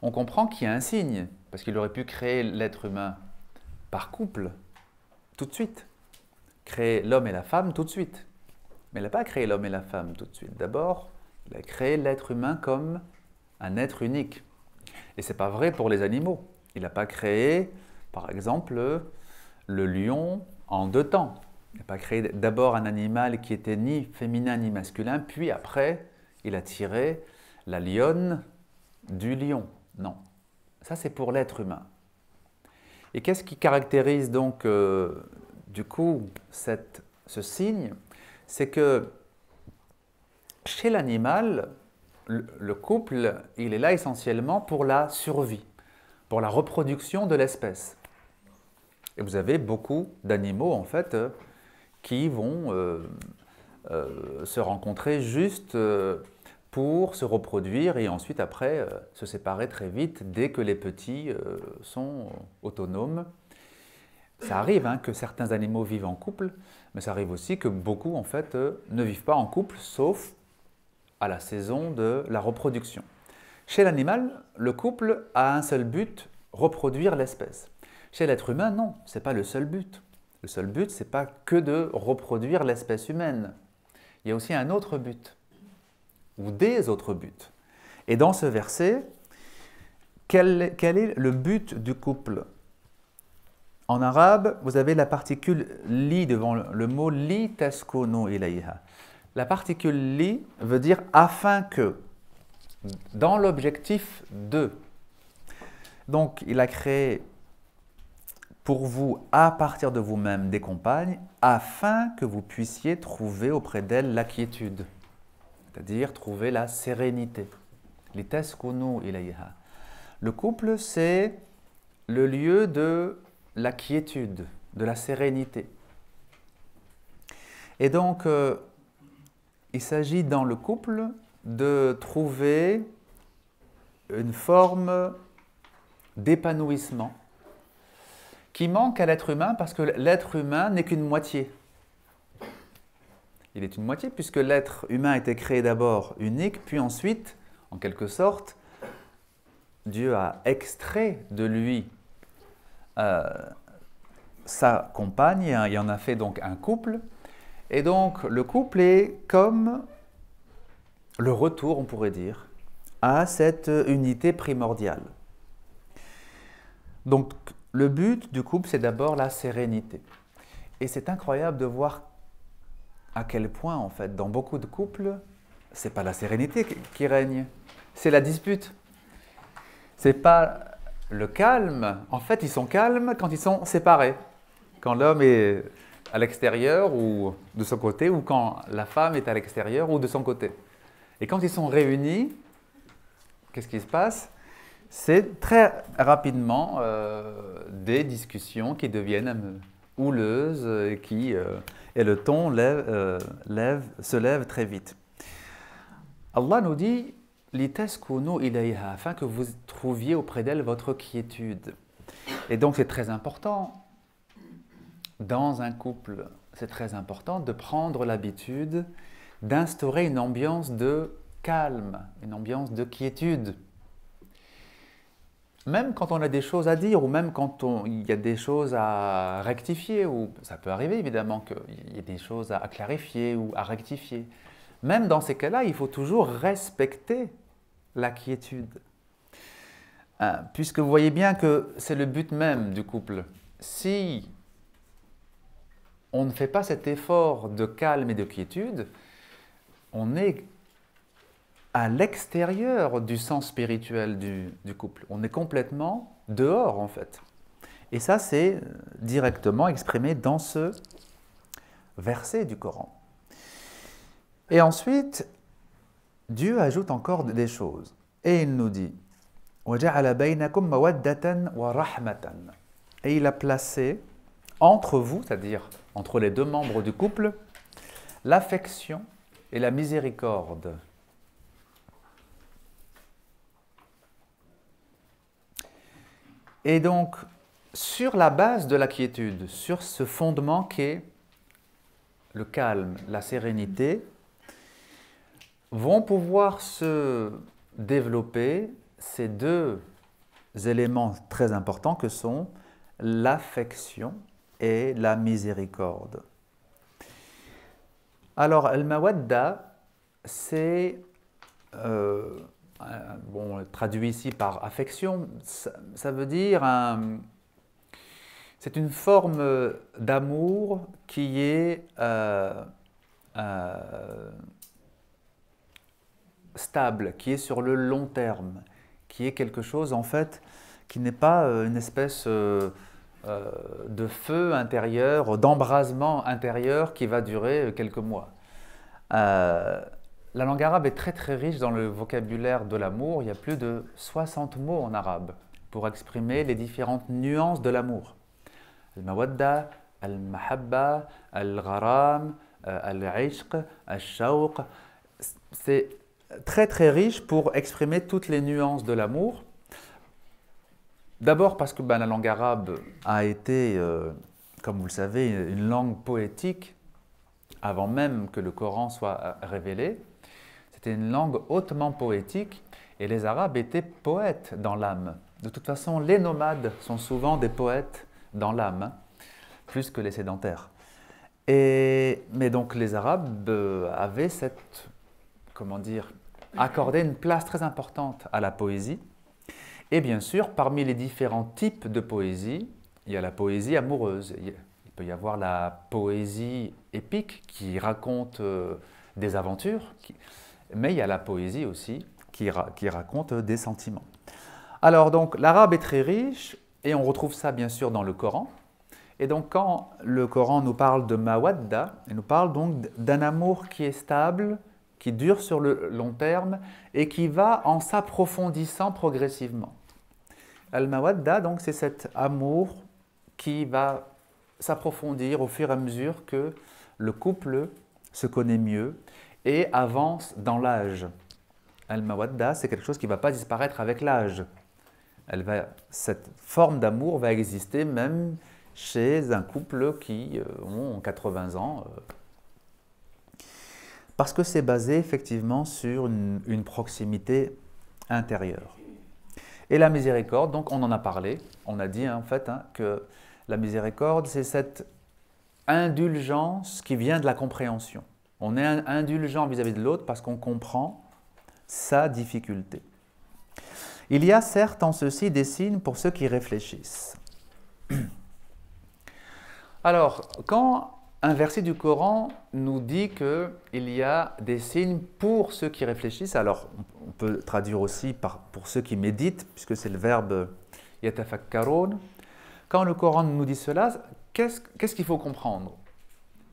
on comprend qu'il y a un signe, parce qu'il aurait pu créer l'être humain par couple, tout de suite, créer l'homme et la femme tout de suite. Mais il n'a pas créé l'homme et la femme tout de suite. D'abord, il a créé l'être humain comme un être unique. Et ce n'est pas vrai pour les animaux. Il n'a pas créé, par exemple, le lion en deux temps. Il n'a pas créé d'abord un animal qui était ni féminin ni masculin, puis après, il a tiré la lionne du lion. Non. Ça, c'est pour l'être humain. Et qu'est-ce qui caractérise donc, du coup, ce signe? C'est que chez l'animal, le couple, il est là essentiellement pour la survie, pour la reproduction de l'espèce. Et vous avez beaucoup d'animaux, en fait, qui vont se rencontrer juste pour se reproduire et ensuite, après, se séparer très vite dès que les petits sont autonomes. Ça arrive que certains animaux vivent en couple, mais ça arrive aussi que beaucoup, en fait, ne vivent pas en couple, sauf à la saison de la reproduction. Chez l'animal, le couple a un seul but, reproduire l'espèce. Chez l'être humain, non, ce n'est pas le seul but. Le seul but, ce n'est pas que de reproduire l'espèce humaine. Il y a aussi un autre but, ou des autres buts. Et dans ce verset, quel est le but du couple? En arabe, vous avez la particule li devant le mot li taskunu ilayha. La particule li veut dire afin que, dans l'objectif de. Donc, il a créé pour vous, à partir de vous-même, des compagnes, afin que vous puissiez trouver auprès d'elles la quiétude, c'est-à-dire trouver la sérénité. Li taskunu ilayha. Le couple, c'est le lieu de la quiétude, de la sérénité. Et donc, il s'agit dans le couple de trouver une forme d'épanouissement qui manque à l'être humain parce que l'être humain n'est qu'une moitié. Il est une moitié puisque l'être humain a été créé d'abord unique, puis ensuite, en quelque sorte, Dieu a extrait de lui sa compagne, il en a fait donc un couple. Et donc le couple est comme le retour, on pourrait dire, à cette unité primordiale. Donc le but du couple, c'est d'abord la sérénité. Et c'est incroyable de voir à quel point, en fait, dans beaucoup de couples, ce n'est pas la sérénité qui règne, c'est la dispute. Ce n'est pas le calme. En fait, ils sont calmes quand ils sont séparés. Quand l'homme est à l'extérieur ou de son côté, ou quand la femme est à l'extérieur ou de son côté. Et quand ils sont réunis, qu'est-ce qui se passe? C'est très rapidement des discussions qui deviennent houleuse et le ton se lève très vite. Allah nous dit « Litaskunu ilayha » afin que vous trouviez auprès d'elle votre quiétude. Et donc c'est très important, dans un couple, c'est très important de prendre l'habitude d'instaurer une ambiance de calme, une ambiance de quiétude. Même quand on a des choses à dire ou même quand il y a des choses à rectifier, ou ça peut arriver évidemment qu'il y ait des choses à clarifier ou à rectifier. Même dans ces cas-là, il faut toujours respecter la quiétude. Puisque vous voyez bien que c'est le but même du couple. Si on ne fait pas cet effort de calme et de quiétude, on est à l'extérieur du sens spirituel du couple. On est complètement dehors en fait. Et ça, c'est directement exprimé dans ce verset du Coran. Et ensuite, Dieu ajoute encore des choses. Et il nous dit وَجَعَلَ بَيْنَكُمْ مَوَدَّةً وَرَحْمَةً. Et il a placé entre vous, c'est-à-dire entre les deux membres du couple, l'affection et la miséricorde. Et donc, sur la base de la quiétude, sur ce fondement qu'est le calme, la sérénité, vont pouvoir se développer ces deux éléments très importants que sont l'affection et la miséricorde. Alors, al-mawadda, c'est, traduit ici par affection, ça veut dire c'est une forme d'amour qui est stable, qui est sur le long terme, qui est quelque chose en fait qui n'est pas une espèce de feu intérieur, d'embrasement intérieur qui va durer quelques mois. La langue arabe est très très riche dans le vocabulaire de l'amour. Il y a plus de 60 mots en arabe pour exprimer les différentes nuances de l'amour. Al-mawadda, al-mahabba, al-gharam, al-ishq, al-shawq. C'est très très riche pour exprimer toutes les nuances de l'amour. D'abord parce que la langue arabe a été, comme vous le savez, une langue poétique avant même que le Coran soit révélé. C'était une langue hautement poétique et les Arabes étaient poètes dans l'âme. De toute façon, les nomades sont souvent des poètes dans l'âme, plus que les sédentaires. Mais donc les Arabes avaient accordé une place très importante à la poésie. Et bien sûr, parmi les différents types de poésie, il y a la poésie amoureuse. Il peut y avoir la poésie épique qui raconte des aventures, mais il y a la poésie aussi qui raconte des sentiments. Alors donc, l'arabe est très riche et on retrouve ça bien sûr dans le Coran. Et donc quand le Coran nous parle de mawadda, il nous parle donc d'un amour qui est stable, qui dure sur le long terme et qui va en s'approfondissant progressivement. Al-mawadda, donc, c'est cet amour qui va s'approfondir au fur et à mesure que le couple se connaît mieux et avance dans l'âge. Al-mawadda, c'est quelque chose qui ne va pas disparaître avec l'âge. Cette forme d'amour va exister même chez un couple qui ont 80 ans. Parce que c'est basé effectivement sur une proximité intérieure. Et la miséricorde, donc on en a parlé, on a dit en fait que la miséricorde c'est cette indulgence qui vient de la compréhension. On est indulgent vis-à-vis de l'autre parce qu'on comprend sa difficulté. Il y a certes en ceci des signes pour ceux qui réfléchissent. Alors, quand un verset du Coran nous dit qu'il y a des signes pour ceux qui réfléchissent. Alors, on peut traduire aussi pour ceux qui méditent, puisque c'est le verbe « yatafakkaroun ». Quand le Coran nous dit cela, qu'est-ce qu'il faut comprendre?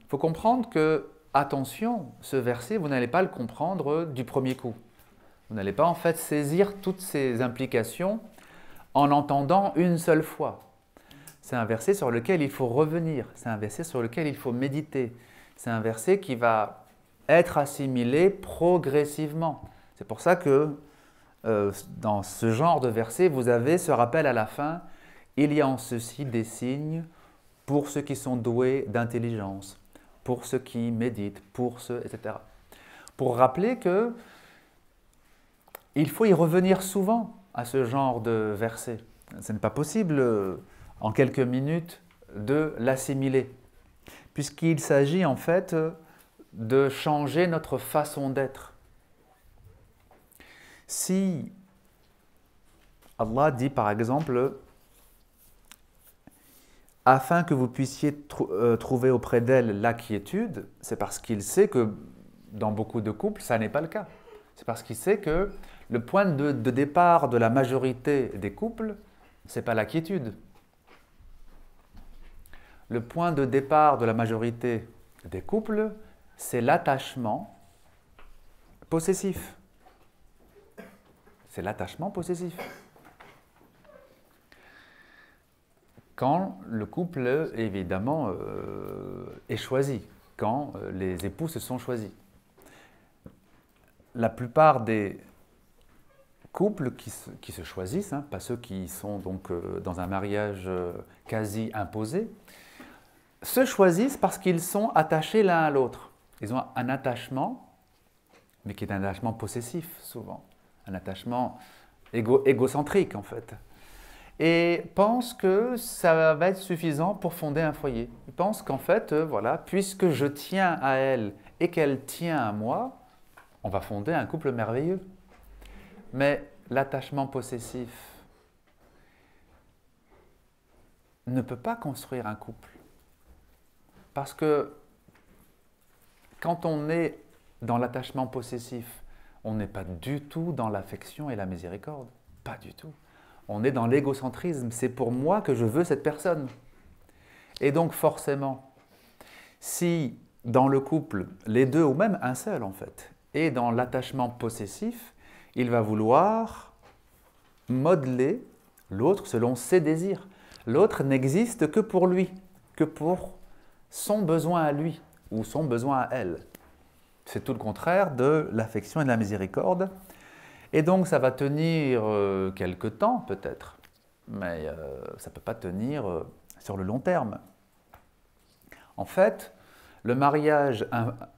Il faut comprendre que, attention, ce verset, vous n'allez pas le comprendre du premier coup. Vous n'allez pas en fait saisir toutes ces implications en l'entendant une seule fois. C'est un verset sur lequel il faut revenir, c'est un verset sur lequel il faut méditer. C'est un verset qui va être assimilé progressivement. C'est pour ça que dans ce genre de verset, vous avez ce rappel à la fin, il y a en ceci des signes pour ceux qui sont doués d'intelligence, pour ceux qui méditent, pour ceux, etc. Pour rappeler que il faut y revenir souvent à ce genre de verset. Ce n'est pas possible en quelques minutes de l'assimiler, puisqu'il s'agit en fait de changer notre façon d'être. Si Allah dit par exemple « afin que vous puissiez trouver auprès d'elle la quiétude », c'est parce qu'il sait que dans beaucoup de couples, ça n'est pas le cas. C'est parce qu'il sait que le point de départ de la majorité des couples, ce n'est pas la quiétude. Le point de départ de la majorité des couples, c'est l'attachement possessif. C'est l'attachement possessif. Quand le couple, évidemment, est choisi, quand les époux se sont choisis. La plupart des couples qui se choisissent, pas ceux qui sont donc dans un mariage quasi imposé, se choisissent parce qu'ils sont attachés l'un à l'autre. Ils ont un attachement, mais qui est un attachement possessif souvent, un attachement égocentrique en fait, et pensent que ça va être suffisant pour fonder un foyer. Ils pensent qu'en fait, voilà, puisque je tiens à elle et qu'elle tient à moi, on va fonder un couple merveilleux. Mais l'attachement possessif ne peut pas construire un couple. Parce que quand on est dans l'attachement possessif, on n'est pas du tout dans l'affection et la miséricorde. Pas du tout. On est dans l'égocentrisme. C'est pour moi que je veux cette personne. Et donc forcément, si dans le couple, les deux ou même un seul en fait, est dans l'attachement possessif, il va vouloir modeler l'autre selon ses désirs. L'autre n'existe que pour lui, que pour son besoin à lui ou son besoin à elle. C'est tout le contraire de l'affection et de la miséricorde. Et donc ça va tenir quelque temps peut-être, mais ça ne peut pas tenir sur le long terme. En fait, le mariage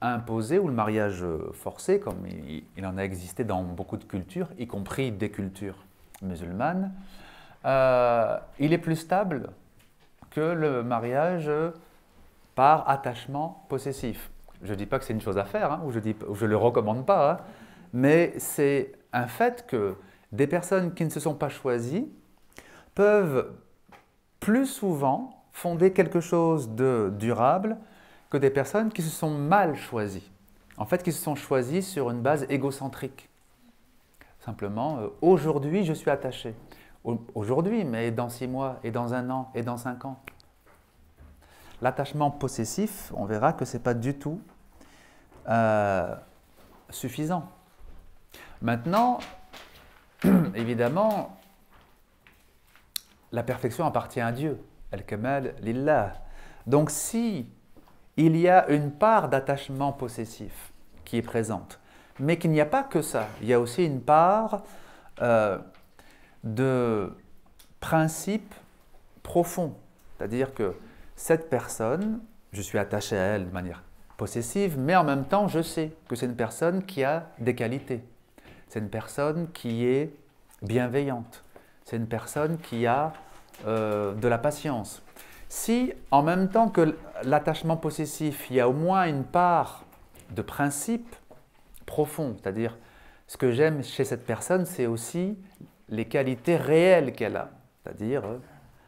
imposé ou le mariage forcé, comme il en a existé dans beaucoup de cultures, y compris des cultures musulmanes, il est plus stable que le mariage par attachement possessif. Je ne dis pas que c'est une chose à faire, ou je ne le recommande pas, mais c'est un fait que des personnes qui ne se sont pas choisies peuvent plus souvent fonder quelque chose de durable que des personnes qui se sont mal choisies. En fait, qui se sont choisies sur une base égocentrique. Simplement, aujourd'hui, je suis attaché. Aujourd'hui, mais dans 6 mois, et dans 1 an, et dans 5 ans. L'attachement possessif, on verra que ce n'est pas du tout suffisant. Maintenant, évidemment, la perfection appartient à Dieu. Al-Kamal lillah. Donc si il y a une part d'attachement possessif qui est présente, mais qu'il n'y a pas que ça, il y a aussi une part de principe profond. C'est-à-dire que cette personne, je suis attaché à elle de manière possessive, mais en même temps, je sais que c'est une personne qui a des qualités. C'est une personne qui est bienveillante. C'est une personne qui a de la patience. Si, en même temps que l'attachement possessif, il y a au moins une part de principe profond, c'est-à-dire ce que j'aime chez cette personne, c'est aussi les qualités réelles qu'elle a, c'est-à-dire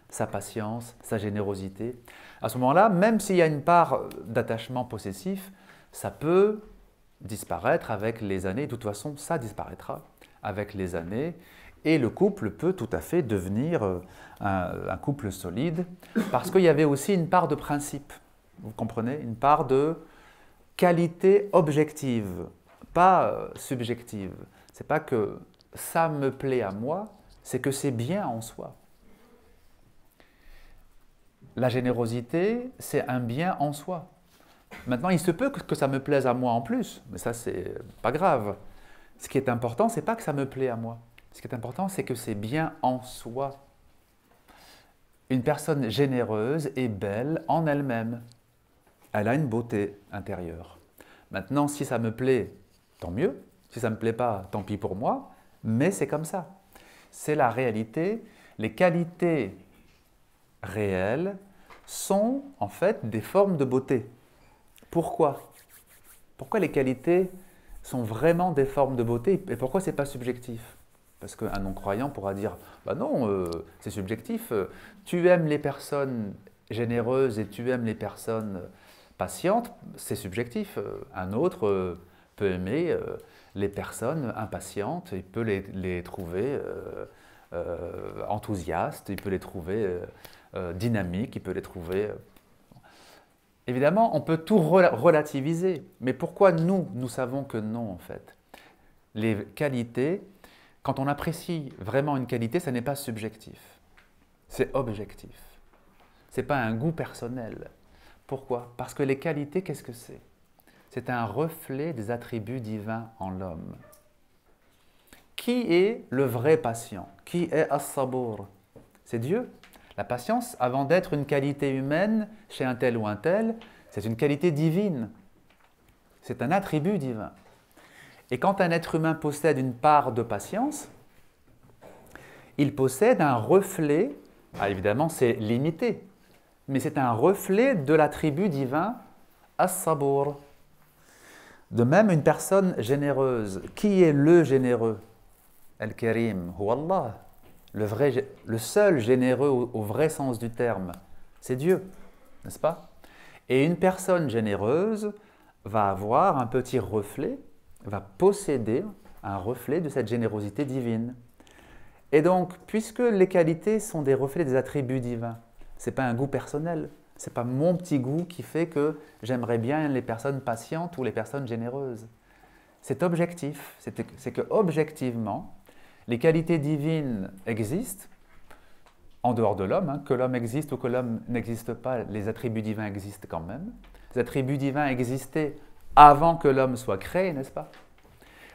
sa patience, sa générosité. À ce moment-là, même s'il y a une part d'attachement possessif, ça peut disparaître avec les années. De toute façon, ça disparaîtra avec les années. Et le couple peut tout à fait devenir un couple solide parce qu'il y avait aussi une part de principe. Vous comprenez? Une part de qualité objective, pas subjective. Ce n'est pas que ça me plaît à moi, c'est que c'est bien en soi. la générosité, c'est un bien en soi. Maintenant, il se peut que ça me plaise à moi en plus, mais ça, c'est pas grave. Ce qui est important, c'est pas que ça me plaît à moi. Ce qui est important, c'est que c'est bien en soi. Une personne généreuse est belle en elle-même. Elle a une beauté intérieure. Maintenant, si ça me plaît, tant mieux. Si ça ne me plaît pas, tant pis pour moi. Mais c'est comme ça. C'est la réalité. Les qualités réelles sont en fait des formes de beauté. Pourquoi? Pourquoi les qualités sont vraiment des formes de beauté et pourquoi ce n'est pas subjectif? Parce qu'un non-croyant pourra dire « bah non, c'est subjectif, tu aimes les personnes généreuses et tu aimes les personnes patientes, c'est subjectif. Un autre peut aimer les personnes impatientes, il peut les trouver enthousiastes, il peut les trouver dynamiques, il peut les trouver… Évidemment, on peut tout relativiser, mais pourquoi nous savons que non en fait? Les qualités, quand on apprécie vraiment une qualité, ça n'est pas subjectif, c'est objectif. Ce n'est pas un goût personnel. Pourquoi? Parce que les qualités, qu'est-ce que c'est? C'est un reflet des attributs divins en l'homme. Qui est le vrai patient? Qui est as-sabour? C'est Dieu. La patience, avant d'être une qualité humaine chez un tel ou un tel, c'est une qualité divine. C'est un attribut divin. Et quand un être humain possède une part de patience, il possède un reflet, évidemment c'est limité, mais c'est un reflet de l'attribut divin as-sabour. De même, une personne généreuse, qui est le généreux? Al-Karim, huwa Allah. Le seul généreux au vrai sens du terme, c'est Dieu, n'est-ce pas? Et une personne généreuse va avoir un petit reflet, va posséder un reflet de cette générosité divine. Et donc, puisque les qualités sont des reflets des attributs divins, ce n'est pas un goût personnel, ce n'est pas mon petit goût qui fait que j'aimerais bien les personnes patientes ou les personnes généreuses. C'est objectif, c'est que objectivement, les qualités divines existent, en dehors de l'homme, que l'homme existe ou que l'homme n'existe pas, les attributs divins existent quand même. Les attributs divins existaient avant que l'homme soit créé, n'est-ce pas?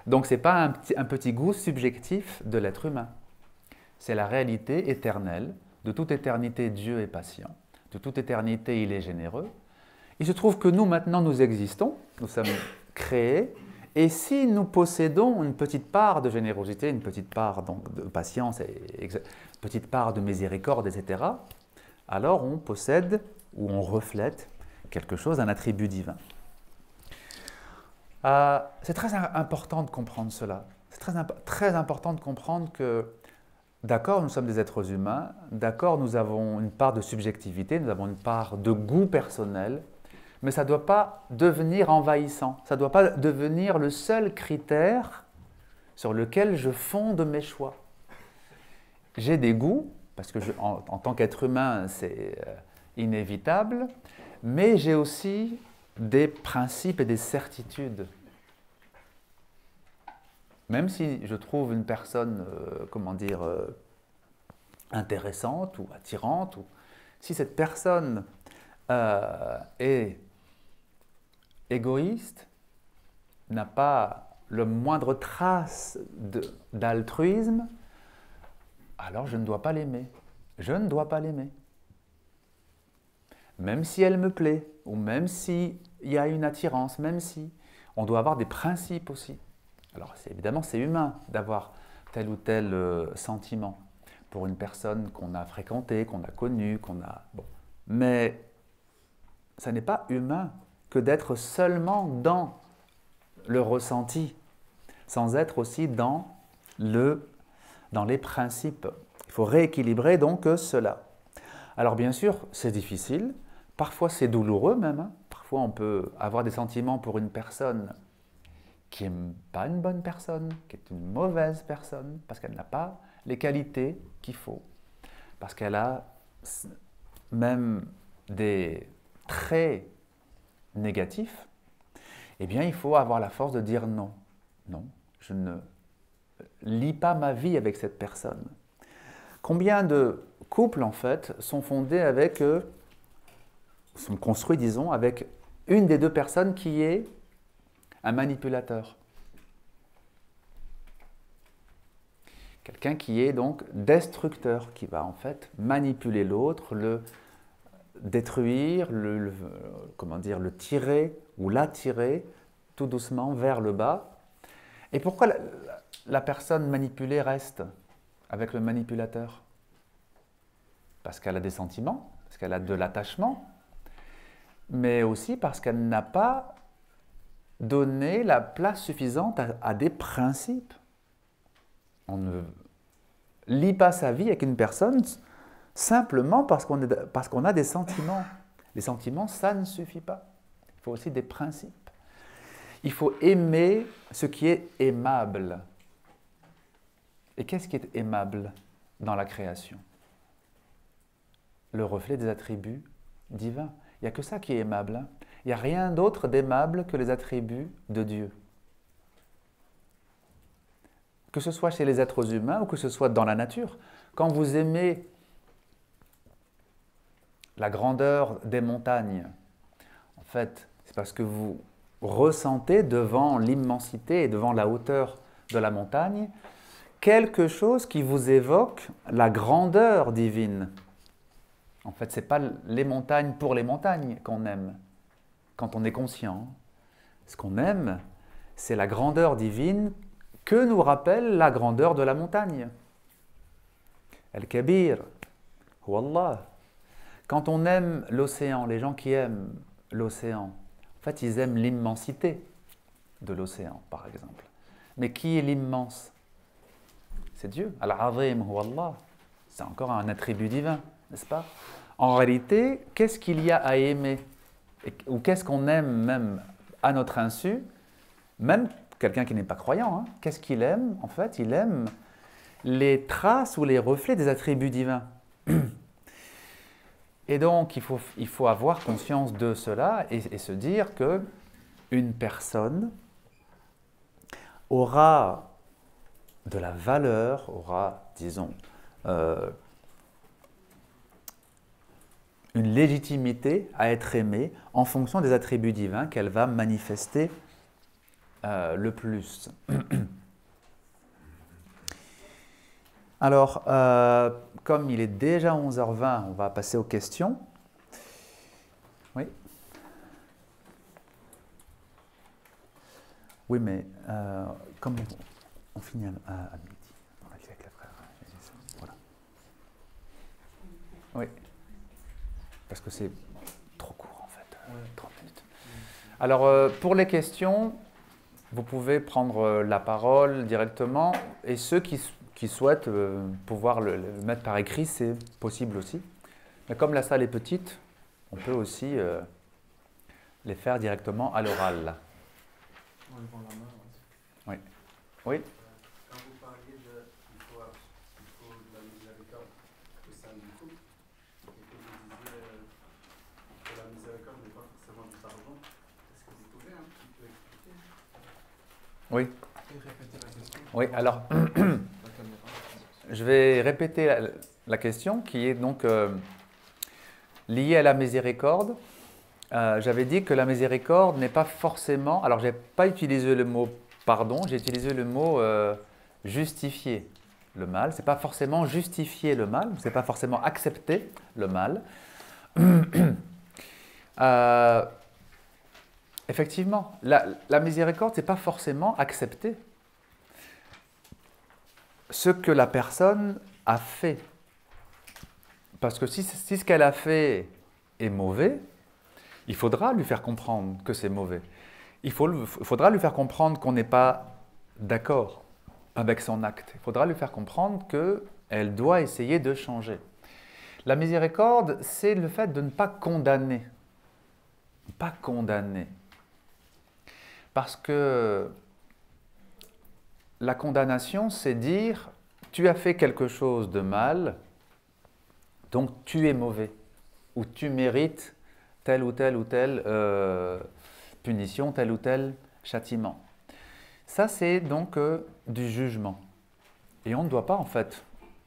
Donc ce n'est pas un petit goût subjectif de l'être humain. C'est la réalité éternelle. De toute éternité, Dieu est patient. De toute éternité, il est généreux. Il se trouve que nous, maintenant, nous existons, nous sommes créés, et si nous possédons une petite part de générosité, une petite part donc, de patience, une petite part de miséricorde, etc., alors on possède ou on reflète quelque chose, un attribut divin. C'est très important de comprendre cela. C'est très important de comprendre que, d'accord, nous sommes des êtres humains, d'accord, nous avons une part de subjectivité, nous avons une part de goût personnel, mais ça ne doit pas devenir envahissant, ça ne doit pas devenir le seul critère sur lequel je fonde mes choix. J'ai des goûts, parce que en tant qu'être humain, c'est inévitable, mais j'ai aussi des principes et des certitudes. Même si je trouve une personne, intéressante ou attirante, ou si cette personne est égoïste, n'a pas le moindre trace d'altruisme, alors je ne dois pas l'aimer. Je ne dois pas l'aimer. Même si elle me plaît, ou même s'il y a une attirance, même si, on doit avoir des principes aussi. Alors évidemment, c'est humain d'avoir tel ou tel sentiment pour une personne qu'on a fréquentée, qu'on a connue, Bon. Mais ça n'est pas humain que d'être seulement dans le ressenti, sans être aussi dans les principes. Il faut rééquilibrer donc cela. Alors bien sûr, c'est difficile, parfois c'est douloureux même, parfois on peut avoir des sentiments pour une personne qui n'est pas une bonne personne, qui est une mauvaise personne, parce qu'elle n'a pas les qualités qu'il faut, parce qu'elle a même des traits négatifs, eh bien il faut avoir la force de dire non. Non, je ne lie pas ma vie avec cette personne. Combien de couples en fait sont fondés avec sont construits, disons, avec une des deux personnes qui est un manipulateur. Quelqu'un qui est donc destructeur, qui va en fait manipuler l'autre, le détruire, comment dire, le tirer ou l'attirer tout doucement vers le bas. Et pourquoi la personne manipulée reste avec le manipulateur? Parce qu'elle a des sentiments, parce qu'elle a de l'attachement, mais aussi parce qu'elle n'a pas donné la place suffisante à des principes. On ne lie pas sa vie avec une personne simplement parce qu'on a des sentiments. Les sentiments, ça ne suffit pas. Il faut aussi des principes. Il faut aimer ce qui est aimable. Et qu'est-ce qui est aimable dans la création? Le reflet des attributs divins. Il n'y a que ça qui est aimable. Hein. Il n'y a rien d'autre d'aimable que les attributs de Dieu. Que ce soit chez les êtres humains ou que ce soit dans la nature. Quand vous aimez la grandeur des montagnes, en fait, c'est parce que vous ressentez devant l'immensité et devant la hauteur de la montagne quelque chose qui vous évoque la grandeur divine. En fait, ce n'est pas les montagnes pour les montagnes qu'on aime, quand on est conscient. Ce qu'on aime, c'est la grandeur divine que nous rappelle la grandeur de la montagne. Al-Kabir, Wallah. Quand on aime l'océan, les gens qui aiment l'océan, en fait, ils aiment l'immensité de l'océan, par exemple. Mais qui est l'immense? C'est Dieu. Al-Azim, Wallah. C'est encore un attribut divin, n'est-ce pas? En réalité, qu'est-ce qu'il y a à aimer? Ou qu'est-ce qu'on aime même à notre insu? Même quelqu'un qui n'est pas croyant, hein, qu'est-ce qu'il aime? En fait, il aime les traces ou les reflets des attributs divins. Et donc, il faut avoir conscience de cela et se dire qu'une personne aura de la valeur, aura, disons, une légitimité à être aimée en fonction des attributs divins qu'elle va manifester le plus. Alors, comme il est déjà 11h20, on va passer aux questions. Oui? Oui, mais comme on finit à midi, avec les frères, voilà. Oui. Parce que c'est trop court en fait, 30 minutes. Alors, pour les questions, vous pouvez prendre la parole directement et ceux qui souhaitent pouvoir le mettre par écrit, c'est possible aussi. Mais comme la salle est petite, on peut aussi les faire directement à l'oral. Oui. Oui. Quand vous parliez il faut de la miséricorde au sein du couple, et que vous disiez que la miséricorde n'est pas forcément du pardon, est-ce que vous pouvez un petit peu expliquer? Oui. Et répéter la question. Oui, alors, je vais répéter la question qui est donc liée à la miséricorde. J'avais dit que la miséricorde n'est pas forcément... Alors, je n'ai pas utilisé le mot pardon, j'ai utilisé le mot justifier le mal. Ce n'est pas forcément justifier le mal, ce n'est pas forcément accepter le mal. Effectivement, la miséricorde, ce n'est pas forcément accepter ce que la personne a fait. Parce que si ce qu'elle a fait est mauvais, il faudra lui faire comprendre que c'est mauvais. Il faudra lui faire comprendre qu'on n'est pas d'accord avec son acte. Il faudra lui faire comprendre qu'elle doit essayer de changer. La miséricorde, c'est le fait de ne pas condamner. Ne pas condamner. Parce que la condamnation, c'est dire « tu as fait quelque chose de mal, donc tu es mauvais » ou « tu mérites telle ou telle punition, tel ou tel châtiment ». Ça, c'est donc du jugement. Et on ne doit pas en fait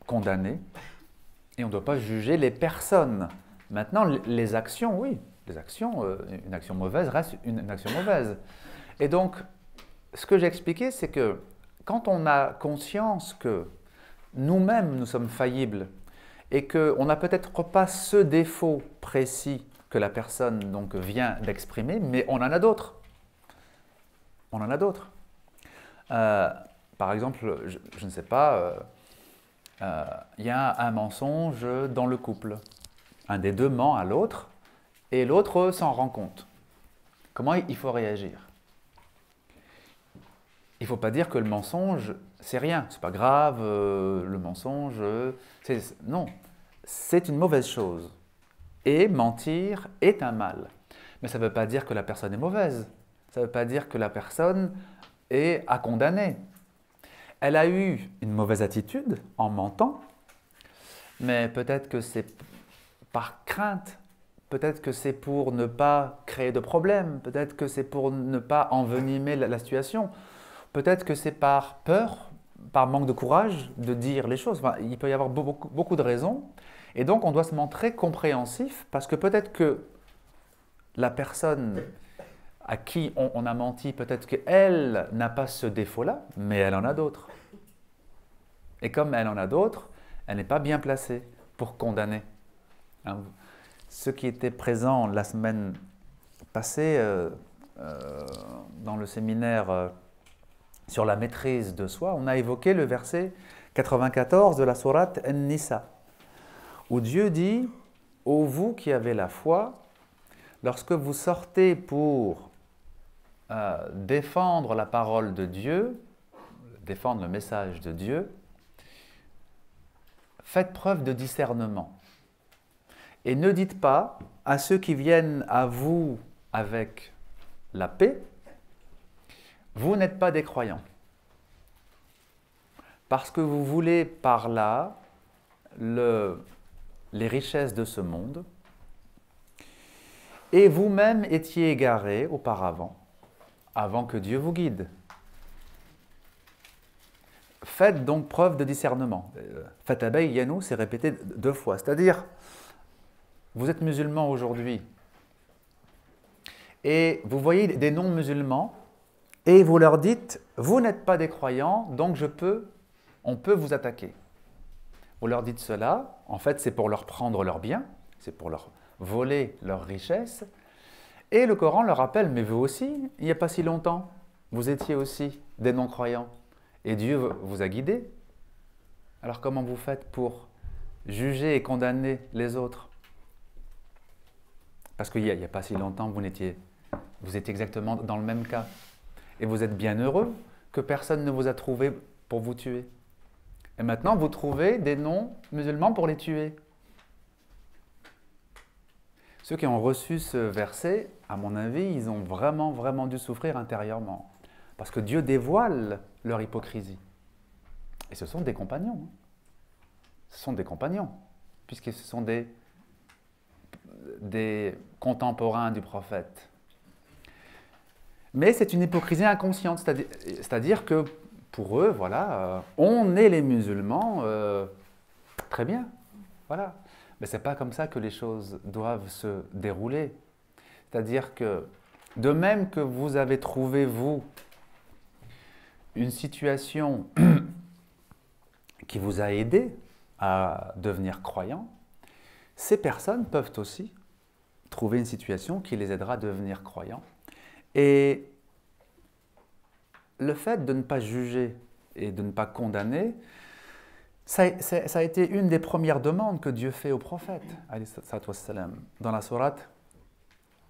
condamner et on ne doit pas juger les personnes. Maintenant, les actions, oui, les actions, une action mauvaise reste une action mauvaise. Et donc, ce que j'ai expliqué, c'est que quand on a conscience que nous-mêmes, nous sommes faillibles et qu'on n'a peut-être pas ce défaut précis que la personne donc, vient d'exprimer, mais on en a d'autres. On en a d'autres. Par exemple, je ne sais pas, il y a un mensonge dans le couple. Un des deux ment à l'autre et l'autre s'en rend compte. Comment il faut réagir? Il ne faut pas dire que le mensonge, c'est rien, c'est pas grave, le mensonge, non, c'est une mauvaise chose. Et mentir est un mal. Mais ça ne veut pas dire que la personne est mauvaise. Ça ne veut pas dire que la personne est à condamner. Elle a eu une mauvaise attitude en mentant, mais peut-être que c'est par crainte, peut-être que c'est pour ne pas créer de problème, peut-être que c'est pour ne pas envenimer la situation, peut-être que c'est par peur, par manque de courage de dire les choses. Enfin, il peut y avoir beaucoup de raisons. Et donc, on doit se montrer compréhensif parce que peut-être que la personne à qui on a menti, peut-être qu'elle n'a pas ce défaut-là, mais elle en a d'autres. Et comme elle en a d'autres, elle n'est pas bien placée pour condamner. Hein, ceux qui étaient présents la semaine passée dans le séminaire sur la maîtrise de soi, on a évoqué le verset 94 de la sourate An-Nisa, où Dieu dit « Ô vous qui avez la foi, lorsque vous sortez pour défendre la parole de Dieu, défendre le message de Dieu, faites preuve de discernement. Et ne dites pas à ceux qui viennent à vous avec la paix, vous n'êtes pas des croyants. Parce que vous voulez par là les richesses de ce monde, et vous-même étiez égarés auparavant, avant que Dieu vous guide. Faites donc preuve de discernement. Fatabayyanu, c'est répété 2 fois. C'est-à-dire, vous êtes musulmans aujourd'hui, et vous voyez des non-musulmans, et vous leur dites, vous n'êtes pas des croyants, donc on peut vous attaquer. Vous leur dites cela, en fait c'est pour leur prendre leurs biens, c'est pour leur voler leurs richesses, et le Coran leur rappelle, mais vous aussi, il n'y a pas si longtemps, vous étiez aussi des non-croyants, et Dieu vous a guidés. Alors comment vous faites pour juger et condamner les autres? Parce qu'il n'y a pas si longtemps, vous étiez exactement dans le même cas. Et vous êtes bien heureux que personne ne vous a trouvé pour vous tuer. Et maintenant, vous trouvez des non-musulmans pour les tuer. Ceux qui ont reçu ce verset, à mon avis, ils ont vraiment, vraiment dû souffrir intérieurement. Parce que Dieu dévoile leur hypocrisie. Et ce sont des compagnons. Ce sont des compagnons, puisque ce sont des contemporains du prophète. Mais c'est une hypocrisie inconsciente, c'est-à-dire que pour eux, voilà, on est les musulmans, très bien, voilà. Mais ce n'est pas comme ça que les choses doivent se dérouler. C'est-à-dire que, de même que vous avez trouvé, vous, une situation qui vous a aidé à devenir croyant, ces personnes peuvent aussi trouver une situation qui les aidera à devenir croyants. Et le fait de ne pas juger et de ne pas condamner, ça a été une des premières demandes que Dieu fait au prophète, dans la sourate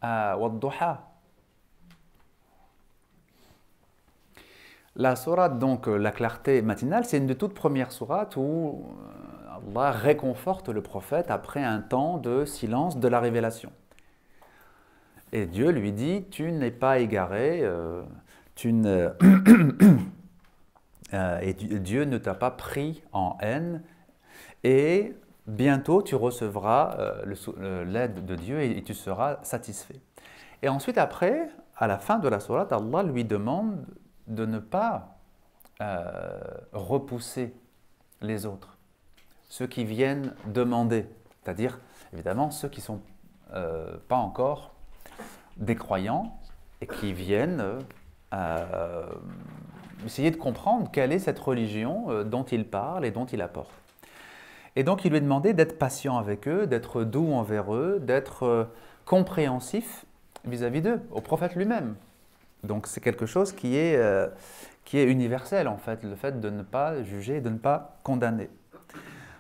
Wad-Duha. La sourate, donc la clarté matinale, c'est une des toutes premières sourates où Allah réconforte le prophète après un temps de silence de la révélation. Et Dieu lui dit, tu n'es pas égaré, et Dieu ne t'a pas pris en haine, et bientôt tu recevras l'aide de Dieu et tu seras satisfait. Et ensuite, après, à la fin de la sourate, Allah lui demande de ne pas repousser les autres, ceux qui viennent demander, c'est-à-dire évidemment ceux qui sont pas encore des croyants et qui viennent essayer de comprendre quelle est cette religion dont il parle et dont il apporte. Et donc il lui est demandé d'être patient avec eux, d'être doux envers eux, d'être compréhensif vis-à-vis d'eux, au prophète lui-même. Donc c'est quelque chose qui est universel en fait, le fait de ne pas juger, de ne pas condamner.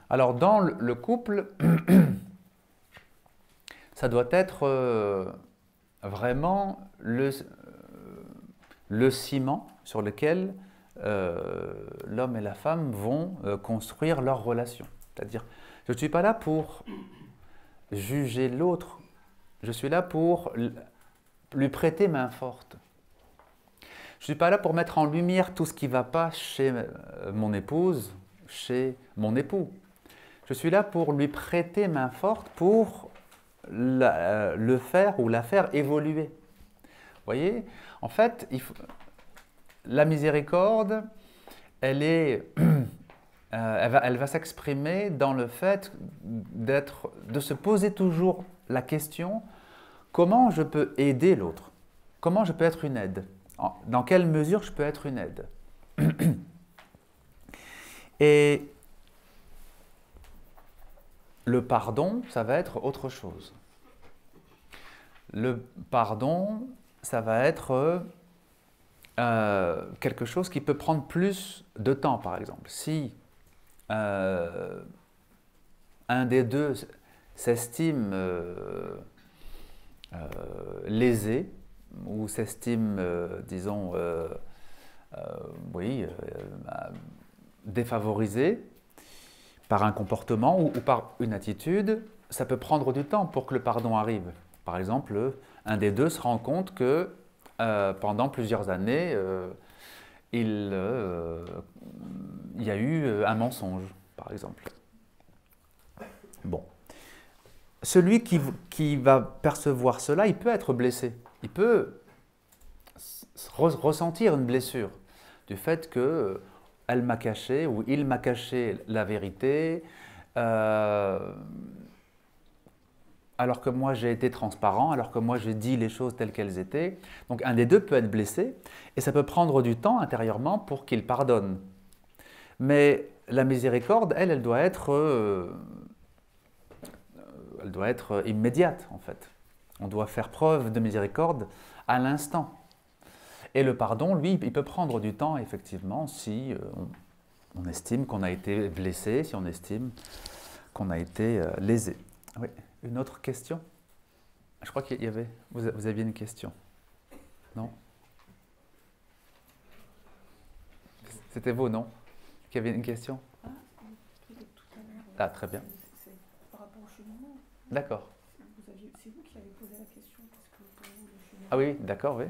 Alors dans le couple, ça doit être vraiment le ciment sur lequel l'homme et la femme vont construire leur relation. C'est-à-dire, je ne suis pas là pour juger l'autre, je suis là pour lui prêter main forte. Je ne suis pas là pour mettre en lumière tout ce qui ne va pas chez mon épouse, chez mon époux. Je suis là pour lui prêter main forte pour le faire ou la faire évoluer. Vous voyez, en fait, la miséricorde, elle va s'exprimer dans le fait de se poser toujours la question « Comment je peux aider l'autre? Comment je peux être une aide? Dans quelle mesure je peux être une aide ?» Et le pardon, ça va être autre chose. Le pardon, ça va être quelque chose qui peut prendre plus de temps, par exemple. Si un des deux s'estime lésé ou s'estime, disons, défavorisé par un comportement ou par une attitude, ça peut prendre du temps pour que le pardon arrive. Par exemple, un des deux se rend compte que pendant plusieurs années, il y a eu un mensonge, par exemple. Bon. Celui qui va percevoir cela, il peut être blessé. Il peut ressentir une blessure du fait que elle m'a caché ou il m'a caché la vérité, alors que moi j'ai été transparent, alors que moi j'ai dit les choses telles qu'elles étaient. Donc un des deux peut être blessé et ça peut prendre du temps intérieurement pour qu'il pardonne. Mais la miséricorde, elle doit être immédiate en fait. On doit faire preuve de miséricorde à l'instant. Et le pardon, lui, il peut prendre du temps effectivement si on estime qu'on a été blessé, si on estime qu'on a été lésé. Oui. Une autre question? Je crois qu'il y avait... Vous aviez une question? Non? C'était vous, non? Qui avait une question? Ah, très bien. C'est par rapport au cheminement. D'accord. C'est vous qui avez posé la question, parce que pour vous, le cheminement... Ah oui, d'accord, oui.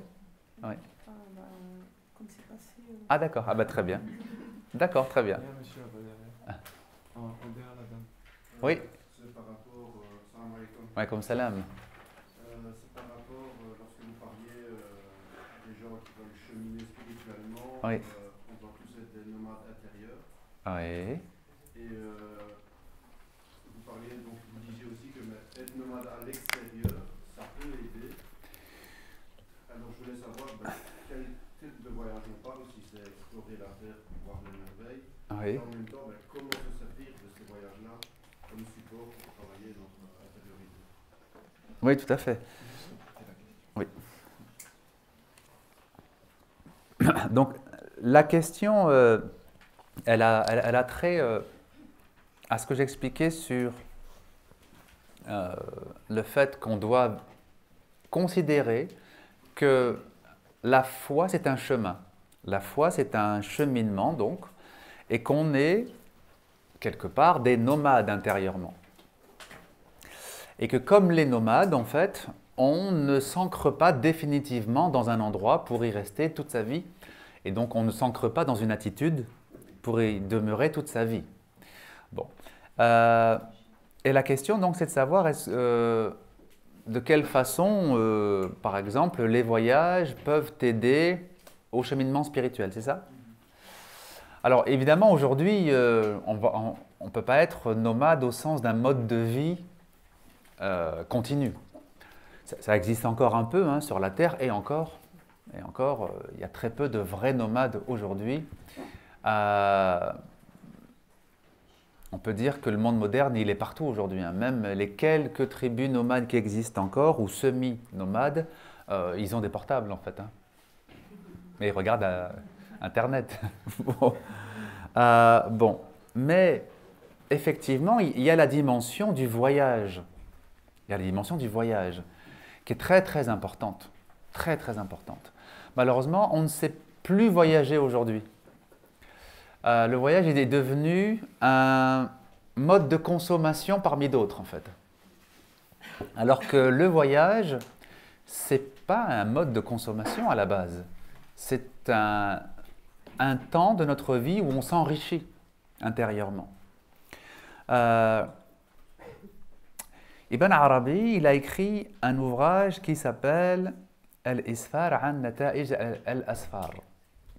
Oui. Comme c'est passé... Ah d'accord, ah bah très bien. D'accord, très bien. Monsieur, en derrière la dame. Oui. C'est par rapport... salam alaikum. Ouais, comme salam. C'est par rapport, lorsque vous parliez des gens qui veulent cheminer spirituellement, Oui. on doit tous être des nomades intérieurs. Oui. Et vous parliez, donc vous disiez aussi que être nomade à l'extérieur, ça peut aider. Alors je voulais savoir quel type de voyage on parle, si c'est explorer la terre pour voir les merveilles. Oui. Et en même temps, comment se servir de ces voyages-là comme support pour travailler notre intériorité. Oui, tout à fait. Oui. Donc, la question, elle a trait à ce que j'expliquais sur le fait qu'on doit considérer que la foi, c'est un chemin. La foi, c'est un cheminement, donc, et qu'on est, quelque part, des nomades intérieurement. Et que comme les nomades, en fait, on ne s'ancre pas définitivement dans un endroit pour y rester toute sa vie. Et donc, on ne s'ancre pas dans une attitude pour y demeurer toute sa vie. Bon. Et la question, donc, c'est de savoir de quelle façon, par exemple, les voyages peuvent aider au cheminement spirituel, c'est ça? Alors, évidemment, aujourd'hui, on ne peut pas être nomade au sens d'un mode de vie continu. Ça existe encore un peu hein, sur la Terre, et encore, il y a très peu de vrais nomades aujourd'hui. On peut dire que le monde moderne, il est partout aujourd'hui. Hein. Même les quelques tribus nomades qui existent encore, ou semi-nomades, ils ont des portables en fait. Hein. Mais ils regardent Internet. Bon. Mais effectivement, il y a la dimension du voyage. Il y a la dimension du voyage qui est très très importante. Très très importante. Malheureusement, on ne sait plus voyager aujourd'hui. Le voyage il est devenu un mode de consommation parmi d'autres en fait. Alors que le voyage, c'est pas un mode de consommation à la base. C'est un temps de notre vie où on s'enrichit intérieurement. Ibn Arabi, il a écrit un ouvrage qui s'appelle Al-Isfar an Nata'ij al-Asfar,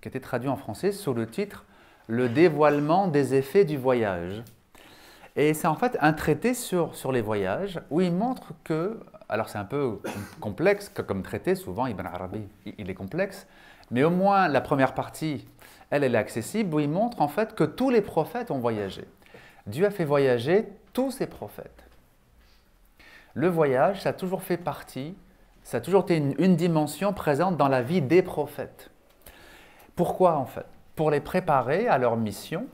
qui a été traduit en français sous le titre Le dévoilement des effets du voyage. Et c'est en fait un traité sur les voyages où il montre que, alors c'est un peu complexe comme traité, souvent Ibn Arabi il est complexe, mais au moins la première partie, elle est accessible, où il montre en fait que tous les prophètes ont voyagé. Dieu a fait voyager tous ses prophètes. Le voyage, ça a toujours fait partie, ça a toujours été une dimension présente dans la vie des prophètes. Pourquoi en fait? Pour les préparer à leur mission,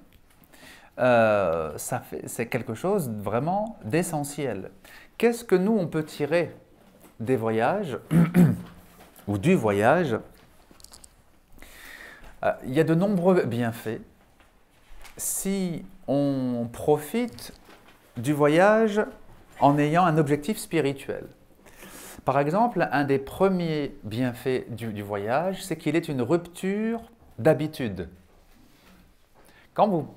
c'est quelque chose vraiment d'essentiel. Qu'est-ce que nous, on peut tirer des voyages ou du voyage? Il y a de nombreux bienfaits si on profite du voyage en ayant un objectif spirituel. Par exemple, un des premiers bienfaits du voyage, c'est qu'il est une rupture d'habitude. Quand vous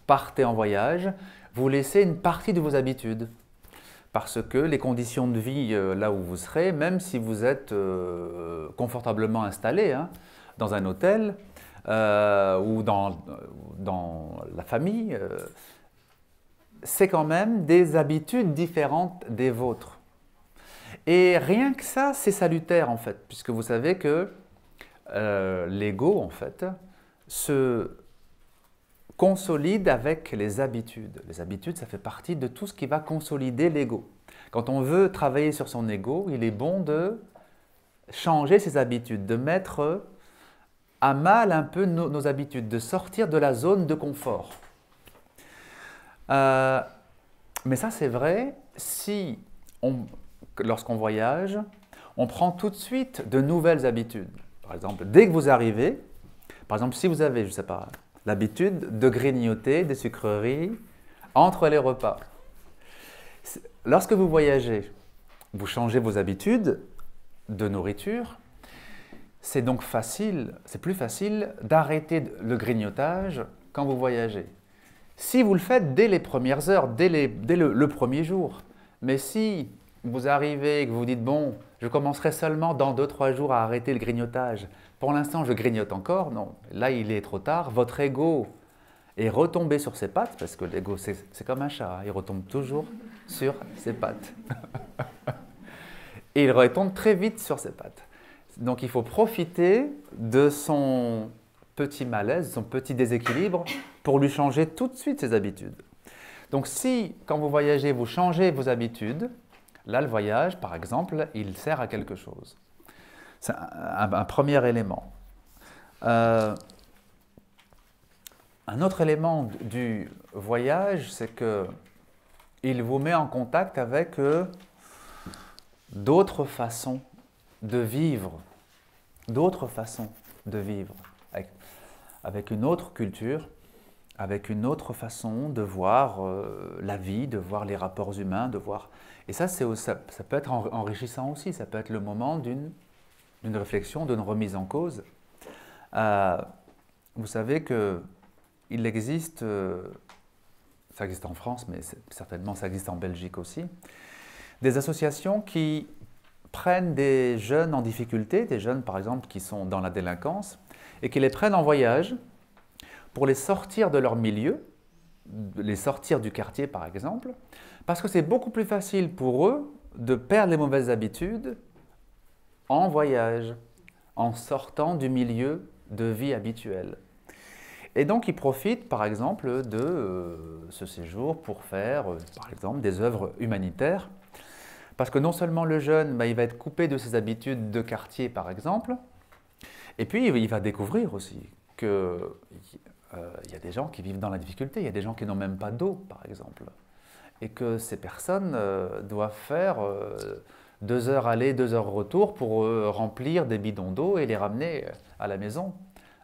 partez en voyage, vous laissez une partie de vos habitudes. Parce que les conditions de vie là où vous serez, même si vous êtes confortablement installé hein, dans un hôtel ou dans la famille, c'est quand même des habitudes différentes des vôtres. Et rien que ça, c'est salutaire en fait, puisque vous savez que l'ego en fait se consolide avec les habitudes. Les habitudes, ça fait partie de tout ce qui va consolider l'ego. Quand on veut travailler sur son ego, il est bon de changer ses habitudes, de mettre à mal un peu nos habitudes, de sortir de la zone de confort. Mais ça, c'est vrai si, lorsqu'on voyage, on prend tout de suite de nouvelles habitudes. Par exemple, dès que vous arrivez, par exemple, si vous avez, je ne sais pas, l'habitude de grignoter des sucreries entre les repas. Lorsque vous voyagez, vous changez vos habitudes de nourriture, c'est donc facile, c'est plus facile d'arrêter le grignotage quand vous voyagez. Si vous le faites dès les premières heures, dès le premier jour, mais si vous arrivez et que vous dites « bon, je commencerai seulement dans 2-3 jours à arrêter le grignotage, pour l'instant je grignote encore », non, là il est trop tard, votre ego est retombé sur ses pattes, parce que l'ego c'est comme un chat, hein, il retombe toujours sur ses pattes. Et il retombe très vite sur ses pattes. Donc il faut profiter de son petit malaise, son petit déséquilibre, pour lui changer tout de suite ses habitudes. Donc si, quand vous voyagez, vous changez vos habitudes, là le voyage, par exemple, il sert à quelque chose. C'est un premier élément. Un autre élément du voyage, c'est qu'il vous met en contact avec d'autres façons de vivre, avec une autre culture, avec une autre façon de voir la vie, de voir les rapports humains, de voir... Et ça peut être enrichissant aussi, ça peut être le moment d'une réflexion, d'une remise en cause. Vous savez qu'il existe, ça existe en France, mais certainement ça existe en Belgique aussi, des associations qui prennent des jeunes en difficulté, des jeunes par exemple qui sont dans la délinquance, et qui les prennent en voyage pour les sortir de leur milieu, les sortir du quartier par exemple, parce que c'est beaucoup plus facile pour eux de perdre les mauvaises habitudes en voyage, en sortant du milieu de vie habituel. Et donc, il profite, par exemple, de ce séjour pour faire, par exemple, des œuvres humanitaires. Parce que non seulement le jeune, il va être coupé de ses habitudes de quartier, par exemple, et puis il va découvrir aussi qu'il y a des gens qui vivent dans la difficulté, il y a des gens qui n'ont même pas d'eau, par exemple. Et que ces personnes doivent faire 2 heures aller, 2 heures retour pour remplir des bidons d'eau et les ramener à la maison.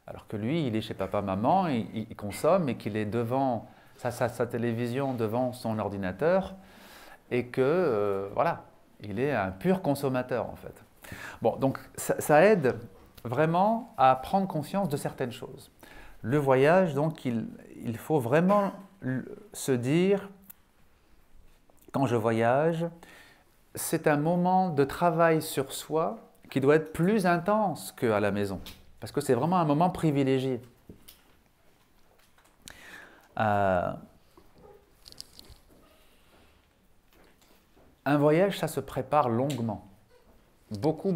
Alors que lui, il est chez papa-maman, il consomme et qu'il est devant sa télévision, devant son ordinateur, et que, voilà, il est un pur consommateur en fait. Bon, donc ça aide vraiment à prendre conscience de certaines choses. Le voyage, donc, il faut vraiment se dire, quand je voyage, c'est un moment de travail sur soi qui doit être plus intense qu'à la maison. Parce que c'est vraiment un moment privilégié. Un voyage, ça se prépare longuement. Beaucoup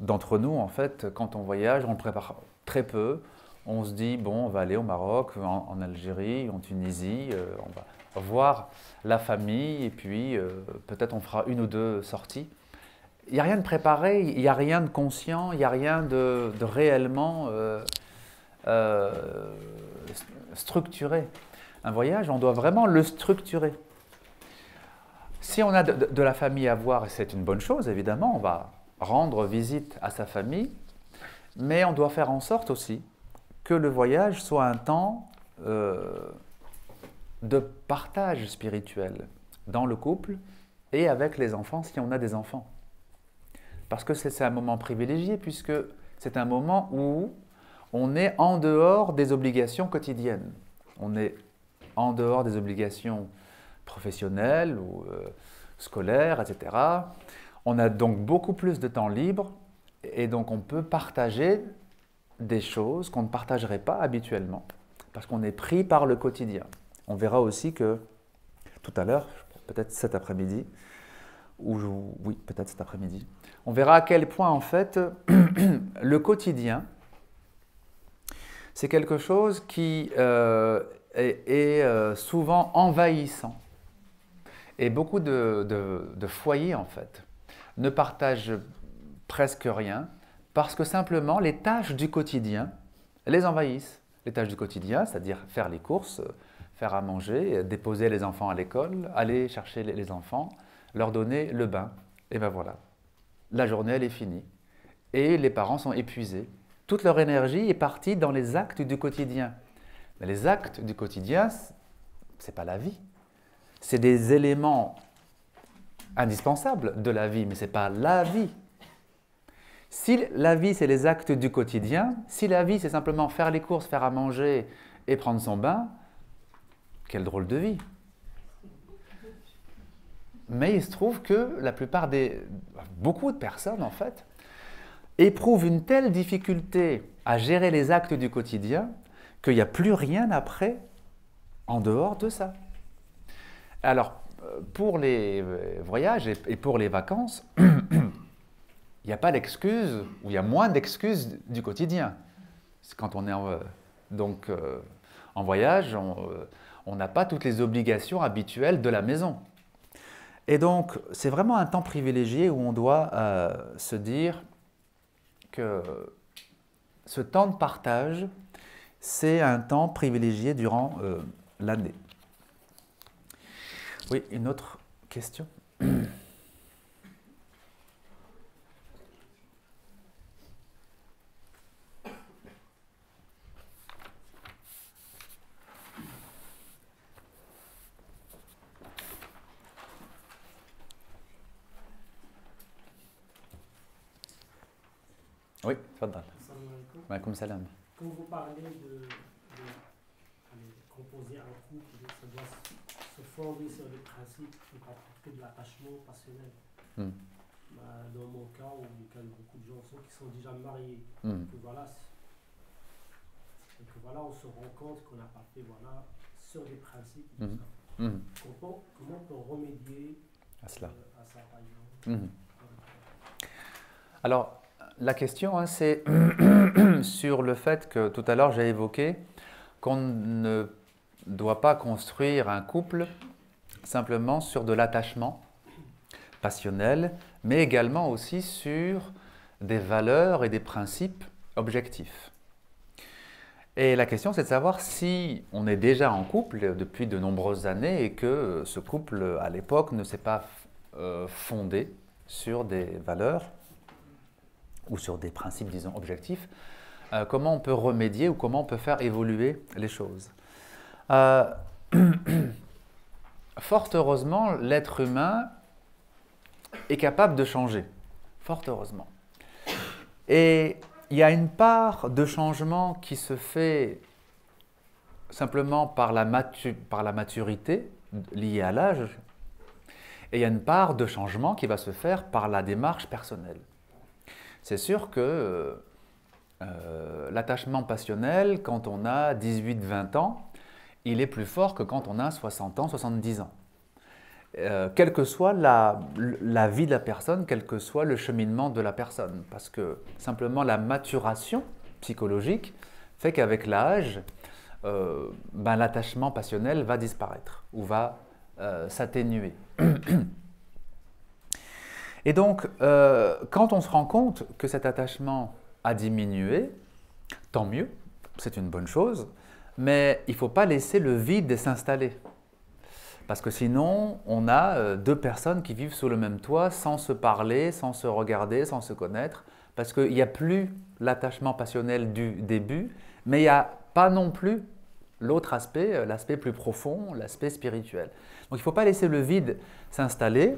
d'entre nous, en fait, quand on voyage, on le prépare très peu. On se dit, bon, on va aller au Maroc, en Algérie, en Tunisie, on va voir la famille, et puis peut-être on fera 1 ou 2 sorties. Il n'y a rien de préparé, il n'y a rien de conscient, il n'y a rien de réellement structuré. Un voyage, on doit vraiment le structurer. Si on a de la famille à voir, et c'est une bonne chose évidemment, on va rendre visite à sa famille, mais on doit faire en sorte aussi que le voyage soit un temps de partage spirituel dans le couple et avec les enfants si on a des enfants. Parce que c'est un moment privilégié puisque c'est un moment où on est en dehors des obligations quotidiennes. On est en dehors des obligations professionnelles ou scolaires, etc. On a donc beaucoup plus de temps libre et donc on peut partager des choses qu'on ne partagerait pas habituellement parce qu'on est pris par le quotidien. On verra aussi que tout à l'heure, peut-être cet après-midi, oui, peut-être cet après-midi, on verra à quel point en fait le quotidien, c'est quelque chose qui est souvent envahissant. Et beaucoup de foyers en fait ne partagent presque rien parce que simplement les tâches du quotidien les envahissent. Les tâches du quotidien, c'est-à-dire faire les courses, faire à manger, déposer les enfants à l'école, aller chercher les enfants, leur donner le bain. Et ben voilà, la journée elle est finie. Et les parents sont épuisés. Toute leur énergie est partie dans les actes du quotidien. Mais les actes du quotidien, ce n'est pas la vie. C'est des éléments indispensables de la vie, mais ce n'est pas la vie. Si la vie, c'est les actes du quotidien, si la vie, c'est simplement faire les courses, faire à manger et prendre son bain, quelle drôle de vie. Mais il se trouve que beaucoup de personnes, en fait, éprouvent une telle difficulté à gérer les actes du quotidien qu'il n'y a plus rien après en dehors de ça. Alors, pour les voyages et pour les vacances, il n'y a pas d'excuses, ou il y a moins d'excuses du quotidien. Quand on est en voyage, on n'a pas toutes les obligations habituelles de la maison. Et donc, c'est vraiment un temps privilégié où on doit se dire que ce temps de partage, c'est un temps privilégié durant l'année. Oui, une autre question ? Oui, tfaddal. Assalamu alaikum. Wa alaykoum salam. Quand vous parlez de composer un couple, ça doit se fonder sur des principes qui ne partent que de l'attachement passionnel. Dans mon cas, ou le cas de beaucoup de gens qui sont déjà mariés, que voilà, on se rend compte qu'on n'a pas fait sur des principes. Comment on peut remédier à cela. à ça, par exemple. Mhm. Alors, la question, hein, c'est sur le fait que tout à l'heure j'ai évoqué qu'on ne doit pas construire un couple simplement sur de l'attachement passionnel, mais également aussi sur des valeurs et des principes objectifs. Et la question, c'est de savoir si on est déjà en couple depuis de nombreuses années et que ce couple, à l'époque, ne s'est pas fondé sur des valeurs ou sur des principes, disons, objectifs, comment on peut remédier ou comment on peut faire évoluer les choses. Fort heureusement, l'être humain est capable de changer, fort heureusement. Et il y a une part de changement qui se fait simplement par la maturité liée à l'âge, et il y a une part de changement qui va se faire par la démarche personnelle. C'est sûr que l'attachement passionnel, quand on a 18-20 ans, il est plus fort que quand on a 60 ans, 70 ans. Quelle que soit la vie de la personne, quel que soit le cheminement de la personne. Parce que simplement la maturation psychologique fait qu'avec l'âge, l'attachement passionnel va disparaître ou va s'atténuer. Et donc, quand on se rend compte que cet attachement a diminué, tant mieux, c'est une bonne chose, mais il ne faut pas laisser le vide s'installer. Parce que sinon, on a deux personnes qui vivent sous le même toit sans se parler, sans se regarder, sans se connaître, parce qu'il n'y a plus l'attachement passionnel du début, mais il n'y a pas non plus l'autre aspect, l'aspect plus profond, l'aspect spirituel. Donc il ne faut pas laisser le vide s'installer.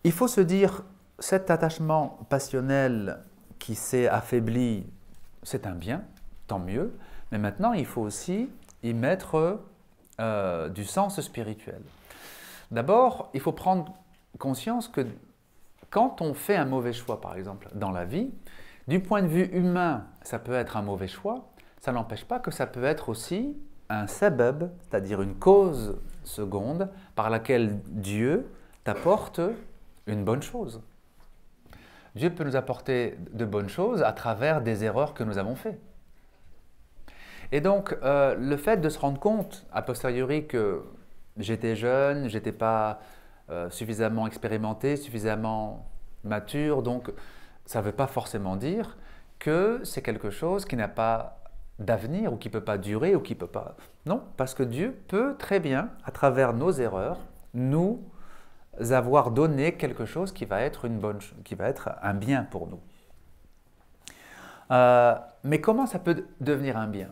Il faut se dire, cet attachement passionnel qui s'est affaibli, c'est un bien, tant mieux, mais maintenant il faut aussi y mettre du sens spirituel. D'abord, il faut prendre conscience que quand on fait un mauvais choix, par exemple, dans la vie, du point de vue humain, ça peut être un mauvais choix, ça n'empêche pas que ça peut être aussi un sabab, c'est-à-dire une cause seconde par laquelle Dieu t'apporte une bonne chose. Dieu peut nous apporter de bonnes choses à travers des erreurs que nous avons faites. Et donc, le fait de se rendre compte, a posteriori, que j'étais jeune, je n'étais pas suffisamment expérimenté, suffisamment mature, donc ça ne veut pas forcément dire que c'est quelque chose qui n'a pas d'avenir ou qui ne peut pas durer ou qui ne peut pas… Non, parce que Dieu peut très bien, à travers nos erreurs, nous avoir donné quelque chose qui va être qui va être un bien pour nous. Mais comment ça peut devenir un bien ?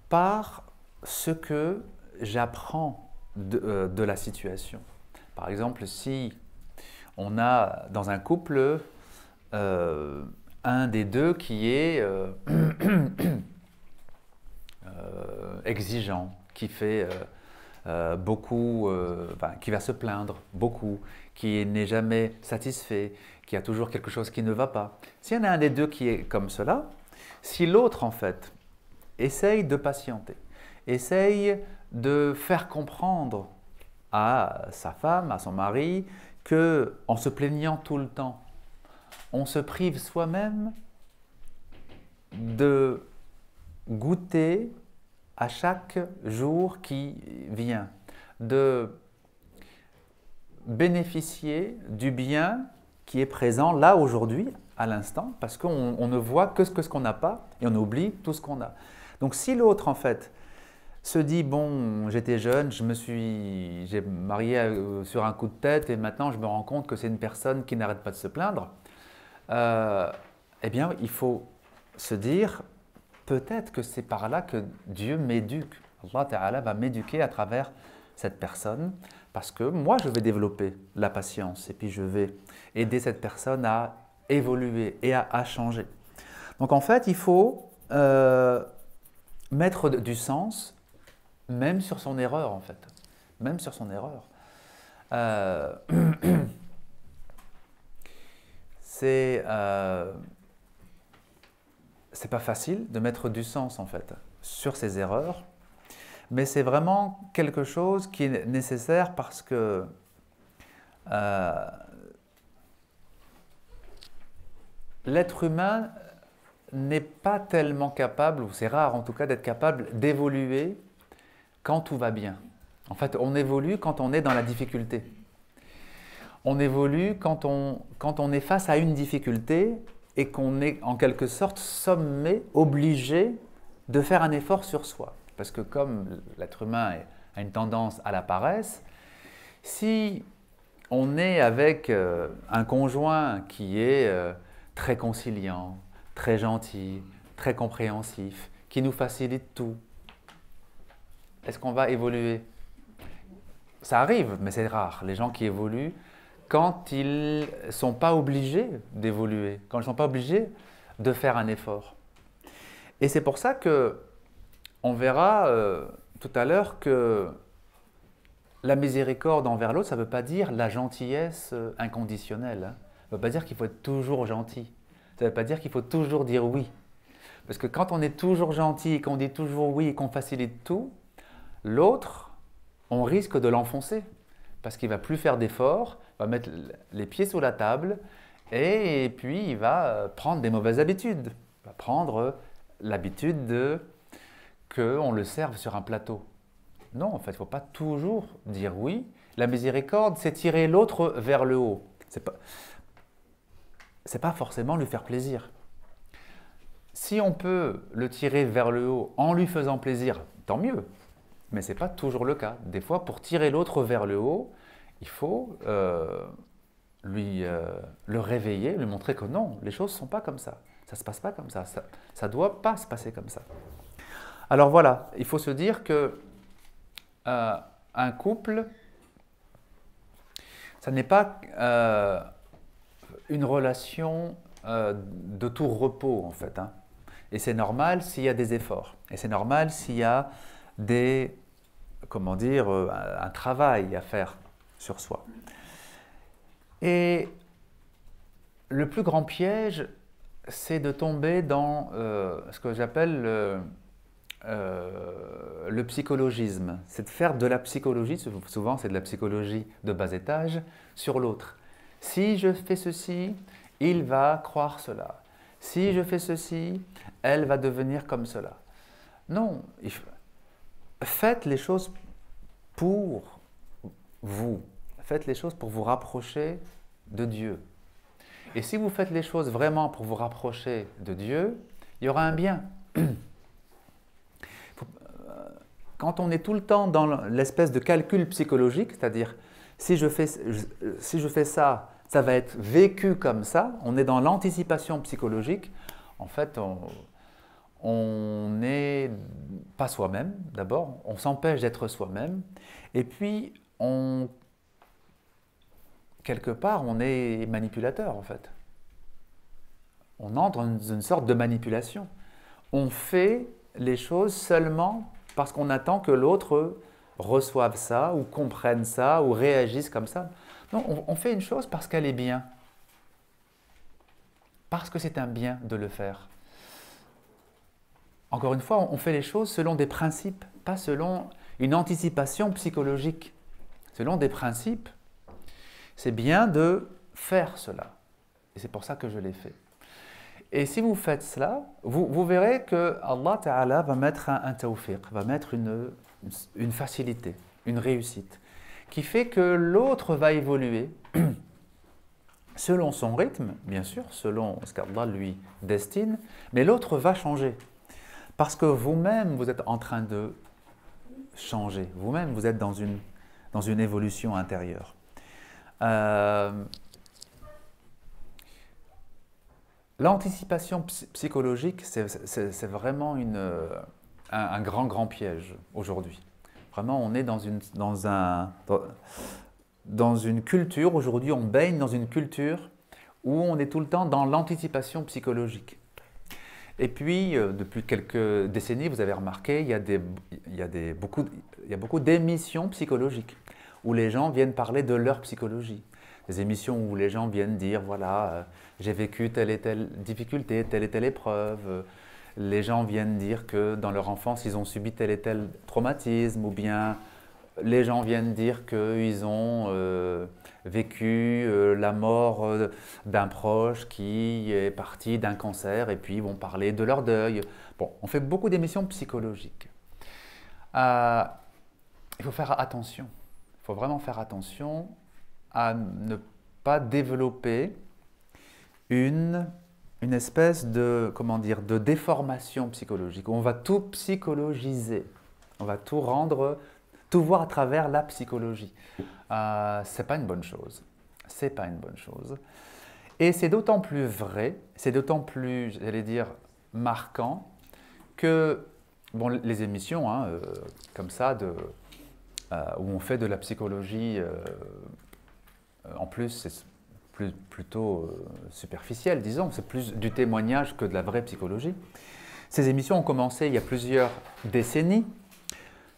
Par ce que j'apprends de la situation. Par exemple, si on a dans un couple un des deux qui est exigeant, qui fait beaucoup, qui va se plaindre beaucoup, qui n'est jamais satisfait, qui a toujours quelque chose qui ne va pas. S'il y en a un des deux qui est comme cela, si l'autre en fait essaye de patienter, essaye de faire comprendre à sa femme, à son mari, qu'en se plaignant tout le temps, on se prive soi-même de goûter à chaque jour qui vient, de bénéficier du bien qui est présent là aujourd'hui, à l'instant, parce qu'on ne voit que ce qu'on n'a pas et on oublie tout ce qu'on a. Donc si l'autre en fait se dit, bon, j'étais jeune, j'ai marié sur un coup de tête et maintenant je me rends compte que c'est une personne qui n'arrête pas de se plaindre, eh bien il faut se dire, peut-être que c'est par là que Dieu m'éduque. Allah Ta'ala va m'éduquer à travers cette personne parce que moi je vais développer la patience et puis je vais aider cette personne à évoluer et à changer. Donc en fait il faut mettre du sens même sur son erreur en fait, même sur son erreur. C'est pas facile de mettre du sens en fait sur ses erreurs, mais c'est vraiment quelque chose qui est nécessaire parce que l'être humain n'est pas tellement capable, ou c'est rare en tout cas, d'être capable d'évoluer quand tout va bien. En fait, on évolue quand on est dans la difficulté. On évolue quand on est face à une difficulté et qu'on est en quelque sorte sommé, obligé de faire un effort sur soi. Parce que comme l'être humain a une tendance à la paresse, si on est avec un conjoint qui est très conciliant, très gentil, très compréhensif, qui nous facilite tout, est-ce qu'on va évoluer? Ça arrive, mais c'est rare. Les gens qui évoluent, quand ils ne sont pas obligés d'évoluer, quand ils ne sont pas obligés de faire un effort. Et c'est pour ça que on verra tout à l'heure que la miséricorde envers l'autre, ça ne veut pas dire la gentillesse inconditionnelle. Hein. Ça ne veut pas dire qu'il faut être toujours gentil. Ça ne veut pas dire qu'il faut toujours dire oui. Parce que quand on est toujours gentil, qu'on dit toujours oui et qu'on facilite tout, l'autre, on risque de l'enfoncer. Parce qu'il ne va plus faire d'efforts, va mettre les pieds sous la table et puis il va prendre des mauvaises habitudes. Il va prendre l'habitude qu'on le serve sur un plateau. Non, en fait, il ne faut pas toujours dire oui. La miséricorde, c'est tirer l'autre vers le haut. Ce n'est pas forcément lui faire plaisir. Si on peut le tirer vers le haut en lui faisant plaisir, tant mieux. Mais ce n'est pas toujours le cas. Des fois, pour tirer l'autre vers le haut, il faut le réveiller, lui montrer que non, les choses ne sont pas comme ça. Ça ne se passe pas comme ça. Ça ne doit pas se passer comme ça. Alors voilà, il faut se dire que un couple, ça n'est pas une relation de tout repos en fait. Hein. Et c'est normal s'il y a des efforts. Et c'est normal s'il y a des, comment dire, un travail à faire sur soi. Et le plus grand piège, c'est de tomber dans ce que j'appelle le psychologisme. C'est de faire de la psychologie, souvent c'est de la psychologie de bas étage, sur l'autre. Si je fais ceci, il va croire cela. Si je fais ceci, elle va devenir comme cela. Non, faites les choses pour vous. Faites les choses pour vous rapprocher de Dieu. Et si vous faites les choses vraiment pour vous rapprocher de Dieu, il y aura un bien. Quand on est tout le temps dans l'espèce de calcul psychologique, c'est-à-dire si je fais ça, ça va être vécu comme ça, on est dans l'anticipation psychologique, en fait on n'est pas soi-même d'abord, on s'empêche d'être soi-même, et puis quelque part on est manipulateur en fait. On entre dans une sorte de manipulation. On fait les choses seulement parce qu'on attend que l'autre reçoive ça, ou comprenne ça, ou réagisse comme ça. Non, on fait une chose parce qu'elle est bien. Parce que c'est un bien de le faire. Encore une fois, on fait les choses selon des principes, pas selon une anticipation psychologique. Selon des principes, c'est bien de faire cela. Et c'est pour ça que je l'ai fait. Et si vous faites cela, vous verrez que Allah Ta'ala va mettre un tawfiq, va mettre une facilité, une réussite, qui fait que l'autre va évoluer selon son rythme, bien sûr, selon ce qu'Allah lui destine, mais l'autre va changer. Parce que vous-même, vous êtes en train de changer. Vous-même, vous êtes dans une évolution intérieure. L'anticipation psychologique, c'est vraiment un grand piège aujourd'hui. Vraiment, on est dans une culture, aujourd'hui on baigne dans une culture où on est tout le temps dans l'anticipation psychologique. Et puis, depuis quelques décennies, vous avez remarqué, il y a beaucoup d'émissions psychologiques où les gens viennent parler de leur psychologie. Des émissions où les gens viennent dire, voilà, j'ai vécu telle et telle difficulté, telle et telle épreuve. Les gens viennent dire que dans leur enfance, ils ont subi tel et tel traumatisme, ou bien les gens viennent dire qu'ils ont vécu la mort d'un proche qui est parti d'un cancer et puis ils vont parler de leur deuil. Bon, on fait beaucoup d'émissions psychologiques. Il faut faire attention. Il faut vraiment faire attention à ne pas développer une espèce de, comment dire, de déformation psychologique. On va tout psychologiser. On va tout rendre, tout voir à travers la psychologie. C'est pas une bonne chose. C'est pas une bonne chose. Et c'est d'autant plus vrai, c'est d'autant plus, j'allais dire, marquant que, bon, les émissions, hein, comme ça, où on fait de la psychologie, en plus, c'est plutôt superficiel, disons, c'est plus du témoignage que de la vraie psychologie. Ces émissions ont commencé il y a plusieurs décennies,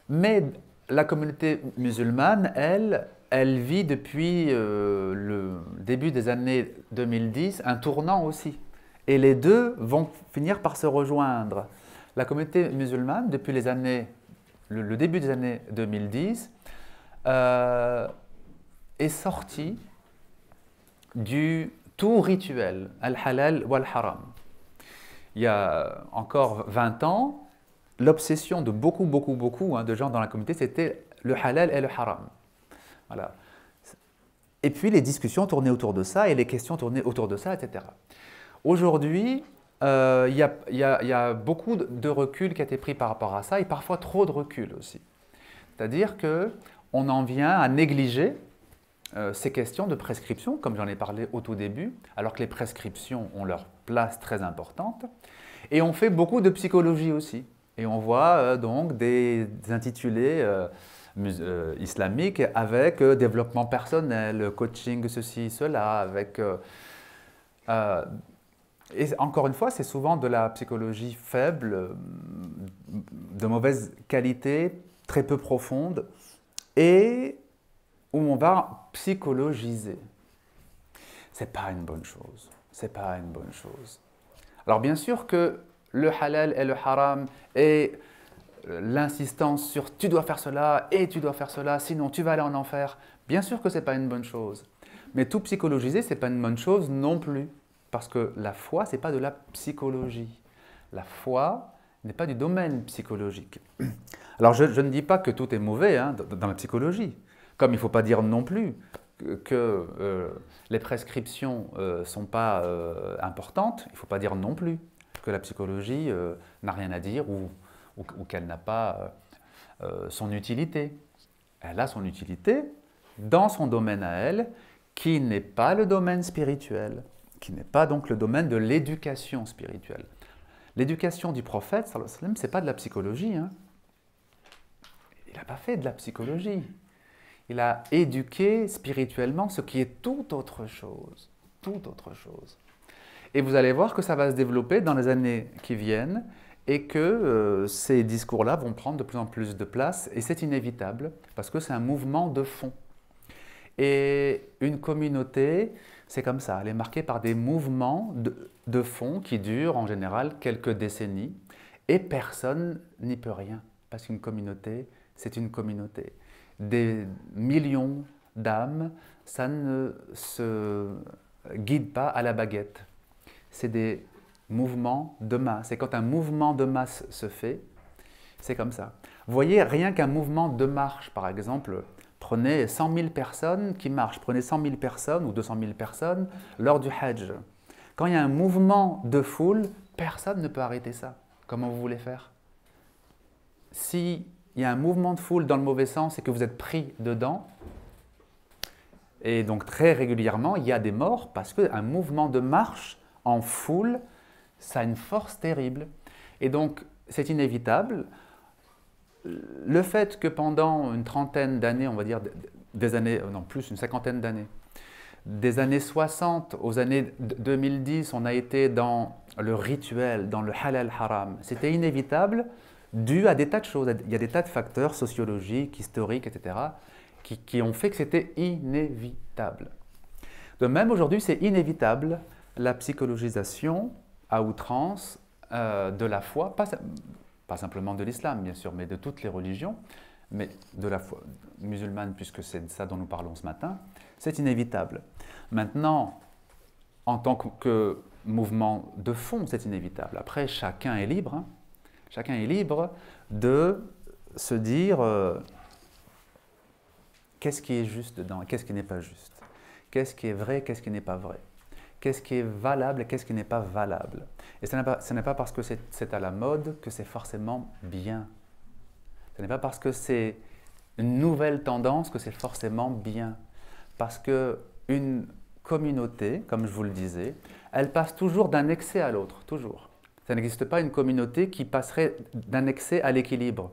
mais la communauté musulmane, elle vit depuis le début des années 2010 un tournant aussi. Et les deux vont finir par se rejoindre. La communauté musulmane, depuis le début des années 2010, est sortie du tout rituel, al-halal ou al-haram. Il y a encore 20 ans, l'obsession de beaucoup de gens dans la communauté, c'était le halal et le haram. Voilà. Et puis les discussions tournaient autour de ça et les questions tournaient autour de ça, etc. Aujourd'hui, il y a beaucoup de recul qui a été pris par rapport à ça et parfois trop de recul aussi. C'est-à-dire qu'on en vient à négliger ces questions de prescription, comme j'en ai parlé au tout début, alors que les prescriptions ont leur place très importante. Et on fait beaucoup de psychologie aussi. Et on voit donc des intitulés islamiques avec développement personnel, coaching, ceci, cela, avec... et encore une fois, c'est souvent de la psychologie faible, de mauvaise qualité, très peu profonde, et où on va psychologiser. C'est pas une bonne chose. C'est pas une bonne chose. Alors bien sûr que le halal et le haram et l'insistance sur tu dois faire cela et tu dois faire cela, sinon tu vas aller en enfer, bien sûr que c'est pas une bonne chose. Mais tout psychologiser, c'est pas une bonne chose non plus. Parce que la foi, c'est pas de la psychologie. La foi n'est pas du domaine psychologique. Alors je ne dis pas que tout est mauvais hein, dans la psychologie. Comme il ne faut pas dire non plus que les prescriptions ne sont pas importantes, il ne faut pas dire non plus que la psychologie n'a rien à dire ou qu'elle n'a pas son utilité. Elle a son utilité dans son domaine à elle, qui n'est pas le domaine spirituel, qui n'est pas donc le domaine de l'éducation spirituelle. L'éducation du prophète, sallallahu alayhi wa sallam, ce n'est pas de la psychologie. Hein. Il n'a pas fait de la psychologie. Il a éduqué spirituellement, ce qui est tout autre chose. Tout autre chose. Et vous allez voir que ça va se développer dans les années qui viennent et que ces discours-là vont prendre de plus en plus de place. Et c'est inévitable parce que c'est un mouvement de fond. Et une communauté, c'est comme ça, elle est marquée par des mouvements de fond qui durent en général quelques décennies et personne n'y peut rien parce qu'une communauté, c'est une communauté. Des millions d'âmes, ça ne se guide pas à la baguette. C'est des mouvements de masse. Et quand un mouvement de masse se fait, c'est comme ça. Vous voyez, rien qu'un mouvement de marche, par exemple, prenez 100 000 personnes qui marchent, prenez 100 000 personnes ou 200 000 personnes lors du Hajj. Quand il y a un mouvement de foule, personne ne peut arrêter ça. Comment vous voulez faire? Si il y a un mouvement de foule dans le mauvais sens et que vous êtes pris dedans, et donc très régulièrement, il y a des morts parce qu'un mouvement de marche en foule, ça a une force terrible. Et donc, c'est inévitable. Le fait que pendant une trentaine d'années, on va dire des années, non plus, une cinquantaine d'années, des années 60 aux années 2010, on a été dans le rituel, dans le halal haram. C'était inévitable dû à des tas de choses. Il y a des tas de facteurs sociologiques, historiques, etc., qui ont fait que c'était inévitable. De même, aujourd'hui, c'est inévitable la psychologisation à outrance de la foi, pas simplement de l'islam, bien sûr, mais de toutes les religions, mais de la foi musulmane, puisque c'est de ça dont nous parlons ce matin, c'est inévitable. Maintenant, en tant que mouvement de fond, c'est inévitable. Après, chacun est libre, hein. Chacun est libre de se dire qu'est-ce qui est juste dedans et qu'est-ce qui n'est pas juste. Qu'est-ce qui est vrai, qu'est-ce qui n'est pas vrai. Qu'est-ce qui est valable et qu'est-ce qui n'est pas valable. Et ce n'est pas parce que c'est à la mode que c'est forcément bien. Ce n'est pas parce que c'est une nouvelle tendance que c'est forcément bien. Parce qu'une communauté, comme je vous le disais, elle passe toujours d'un excès à l'autre, toujours. Ça n'existe pas une communauté qui passerait d'un excès à l'équilibre.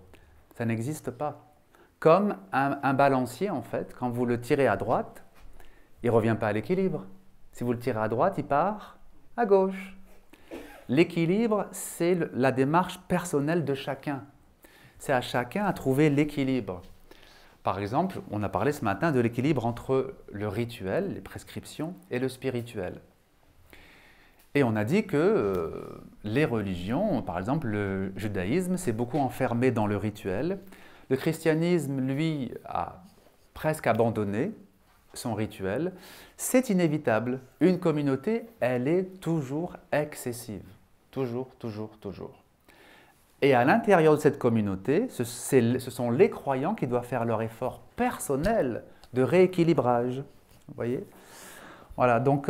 Ça n'existe pas. Comme un balancier, en fait, quand vous le tirez à droite, il ne revient pas à l'équilibre. Si vous le tirez à droite, il part à gauche. L'équilibre, c'est la démarche personnelle de chacun. C'est à chacun à trouver l'équilibre. Par exemple, on a parlé ce matin de l'équilibre entre le rituel, les prescriptions, et le spirituel. Et on a dit que les religions, par exemple le judaïsme, s'est beaucoup enfermé dans le rituel. Le christianisme, lui, a presque abandonné son rituel. C'est inévitable. Une communauté, elle est toujours excessive. Toujours, toujours, toujours. Et à l'intérieur de cette communauté, ce sont les croyants qui doivent faire leur effort personnel de rééquilibrage. Vous voyez? Voilà, donc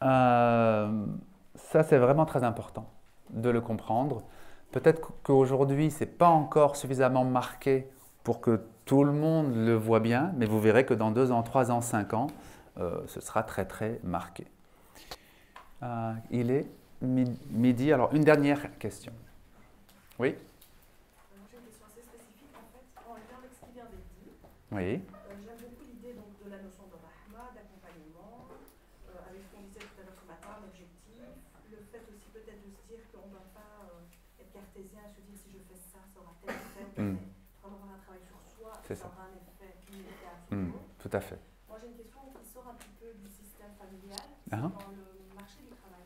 ça c'est vraiment très important de le comprendre. Peut-être qu'aujourd'hui, ce n'est pas encore suffisamment marqué pour que tout le monde le voit bien, mais vous verrez que dans 2 ans, 3 ans, 5 ans, ce sera très très marqué. Il est midi. Alors, une dernière question. Oui? J'ai une question assez spécifique en fait, en lien avec ce qui vient d'être dit. Oui. J'aime beaucoup l'idée donc de la notion de rahma, d'accompagnement, avec ce qu'on disait tout à l'heure ce matin, l'objectif, le fait aussi peut-être de se dire qu'on ne doit pas être cartésien, se dire si je fais ça, ça aura tel effet, mais vraiment avoir un travail sur soi, ça aura un effet immédiat. Tout à fait. Moi j'ai une question qui sort un petit peu du système familial, Uh-huh. dans le marché du travail.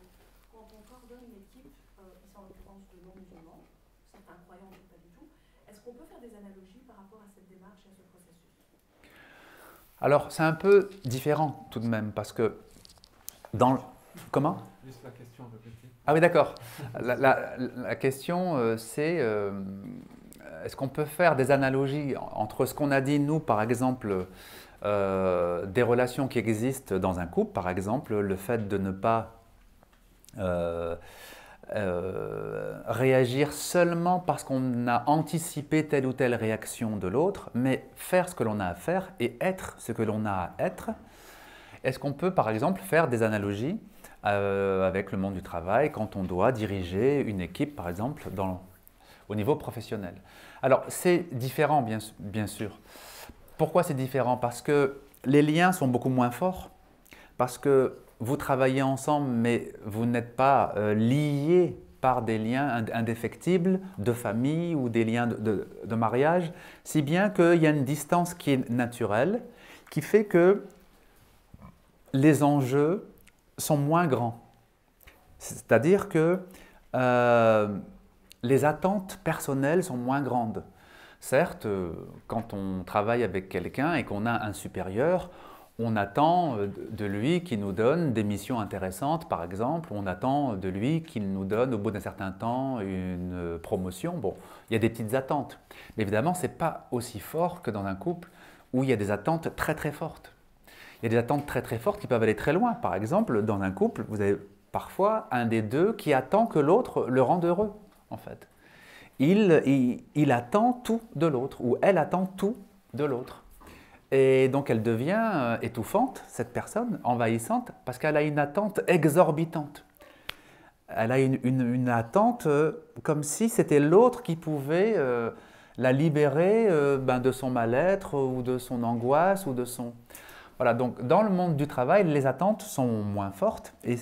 Quand on coordonne une équipe, ici en l'occurrence de non-musulmans, certains croyants mais pas du tout, est-ce qu'on peut faire des analogies par rapport à cette démarche et à ce processus? Alors, c'est un peu différent tout de même, parce que dans... Comment? Juste la question un peu petite. Ah oui, d'accord. La question, c'est est-ce qu'on peut faire des analogies entre ce qu'on a dit, nous, par exemple, des relations qui existent dans un couple, par exemple, le fait de ne pas réagir seulement parce qu'on a anticipé telle ou telle réaction de l'autre, mais faire ce que l'on a à faire et être ce que l'on a à être. Est-ce qu'on peut, par exemple, faire des analogies avec le monde du travail quand on doit diriger une équipe, par exemple, au niveau professionnel? Alors, c'est différent, bien sûr. Pourquoi c'est différent? Parce que les liens sont beaucoup moins forts, parce que vous travaillez ensemble, mais vous n'êtes pas liés par des liens indéfectibles de famille ou des liens de mariage, si bien qu'il y a une distance qui est naturelle, qui fait que les enjeux sont moins grands. C'est-à-dire que les attentes personnelles sont moins grandes. Certes, quand on travaille avec quelqu'un et qu'on a un supérieur, on attend de lui qu'il nous donne des missions intéressantes, par exemple. On attend de lui qu'il nous donne, au bout d'un certain temps, une promotion. Bon, il y a des petites attentes. Mais évidemment, ce n'est pas aussi fort que dans un couple où il y a des attentes très très fortes. Il y a des attentes très très fortes qui peuvent aller très loin. Par exemple, dans un couple, vous avez parfois un des deux qui attend que l'autre le rende heureux, en fait. Il attend tout de l'autre, ou elle attend tout de l'autre. Et donc elle devient étouffante, cette personne, envahissante, parce qu'elle a une attente exorbitante. Elle a une attente comme si c'était l'autre qui pouvait la libérer de son mal-être ou de son angoisse ou de son... Voilà, donc dans le monde du travail, les attentes sont moins fortes et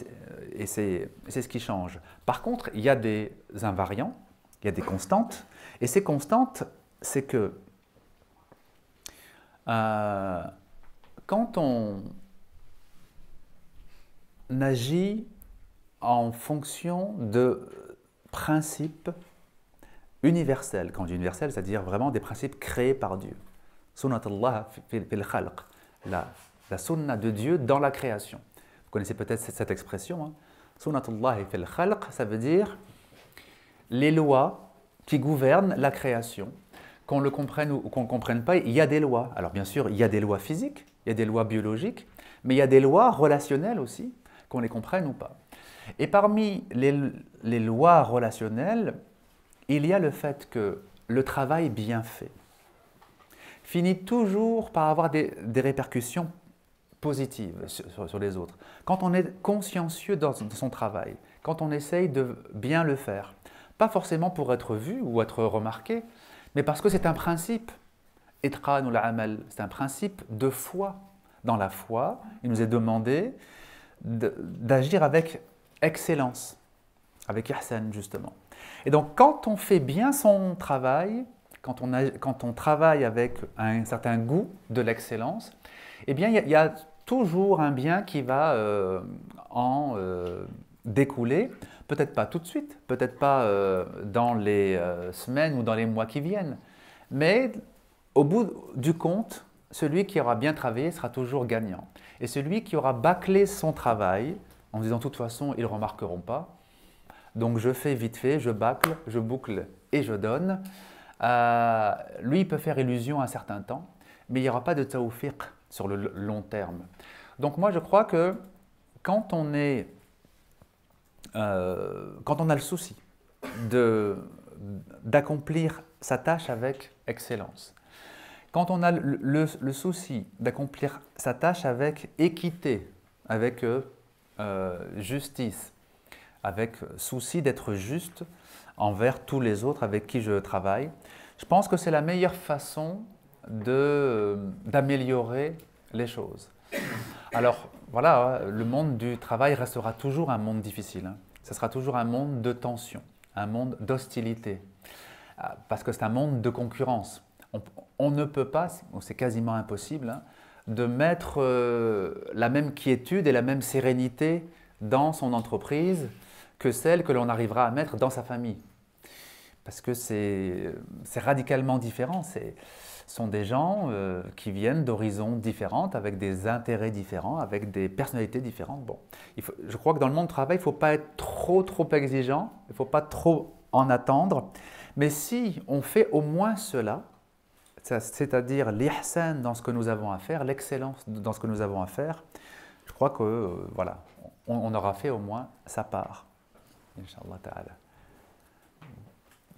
c'est ce qui change. Par contre, il y a des invariants, il y a des constantes, et ces constantes, c'est que quand on agit en fonction de principes universels. Quand je dis universel, c'est-à-dire vraiment des principes créés par Dieu. Sunnatullah fil khalq, la sunna de Dieu dans la création. Vous connaissez peut-être cette expression. Hein? Sunnatullah fil khalq, ça veut dire les lois qui gouvernent la création. Qu'on le comprenne ou qu'on ne comprenne pas, il y a des lois. Alors bien sûr, il y a des lois physiques, il y a des lois biologiques, mais il y a des lois relationnelles aussi, qu'on les comprenne ou pas. Et parmi les lois relationnelles, il y a le fait que le travail bien fait finit toujours par avoir des répercussions positives sur les autres. Quand on est consciencieux dans son travail, quand on essaye de bien le faire, pas forcément pour être vu ou être remarqué, mais parce que c'est un principe. Itqanul amal, c'est un principe de foi. Dans la foi, il nous est demandé d'agir avec excellence, avec ihsan justement. Et donc quand on fait bien son travail, quand on travaille avec un certain goût de l'excellence, eh bien il y a toujours un bien qui va en découler, peut-être pas tout de suite, peut-être pas dans les semaines ou dans les mois qui viennent, mais au bout du compte, celui qui aura bien travaillé sera toujours gagnant. Et celui qui aura bâclé son travail, en disant de toute façon ils ne remarqueront pas, donc je fais vite fait, je bâcle, je boucle et je donne, lui il peut faire illusion un certain temps, mais il n'y aura pas de tawfiq sur le long terme. Donc moi je crois que quand on a le souci d'accomplir sa tâche avec excellence, quand on a le souci d'accomplir sa tâche avec équité, avec justice, avec souci d'être juste envers tous les autres avec qui je travaille, je pense que c'est la meilleure façon d'améliorer les choses. Alors voilà, le monde du travail restera toujours un monde difficile. Hein. Ce sera toujours un monde de tension, un monde d'hostilité, parce que c'est un monde de concurrence. On ne peut pas, c'est quasiment impossible, hein, de mettre la même quiétude et la même sérénité dans son entreprise que celle que l'on arrivera à mettre dans sa famille. Parce que c'est radicalement différent. Ce sont des gens qui viennent d'horizons différents, avec des intérêts différents, avec des personnalités différentes. Bon, je crois que dans le monde du travail, il ne faut pas être trop exigeant, il ne faut pas trop en attendre. Mais si on fait au moins cela, c'est-à-dire l'ihsan dans ce que nous avons à faire, l'excellence dans ce que nous avons à faire, je crois que voilà, on aura fait au moins sa part. Inch'Allah ta'ala.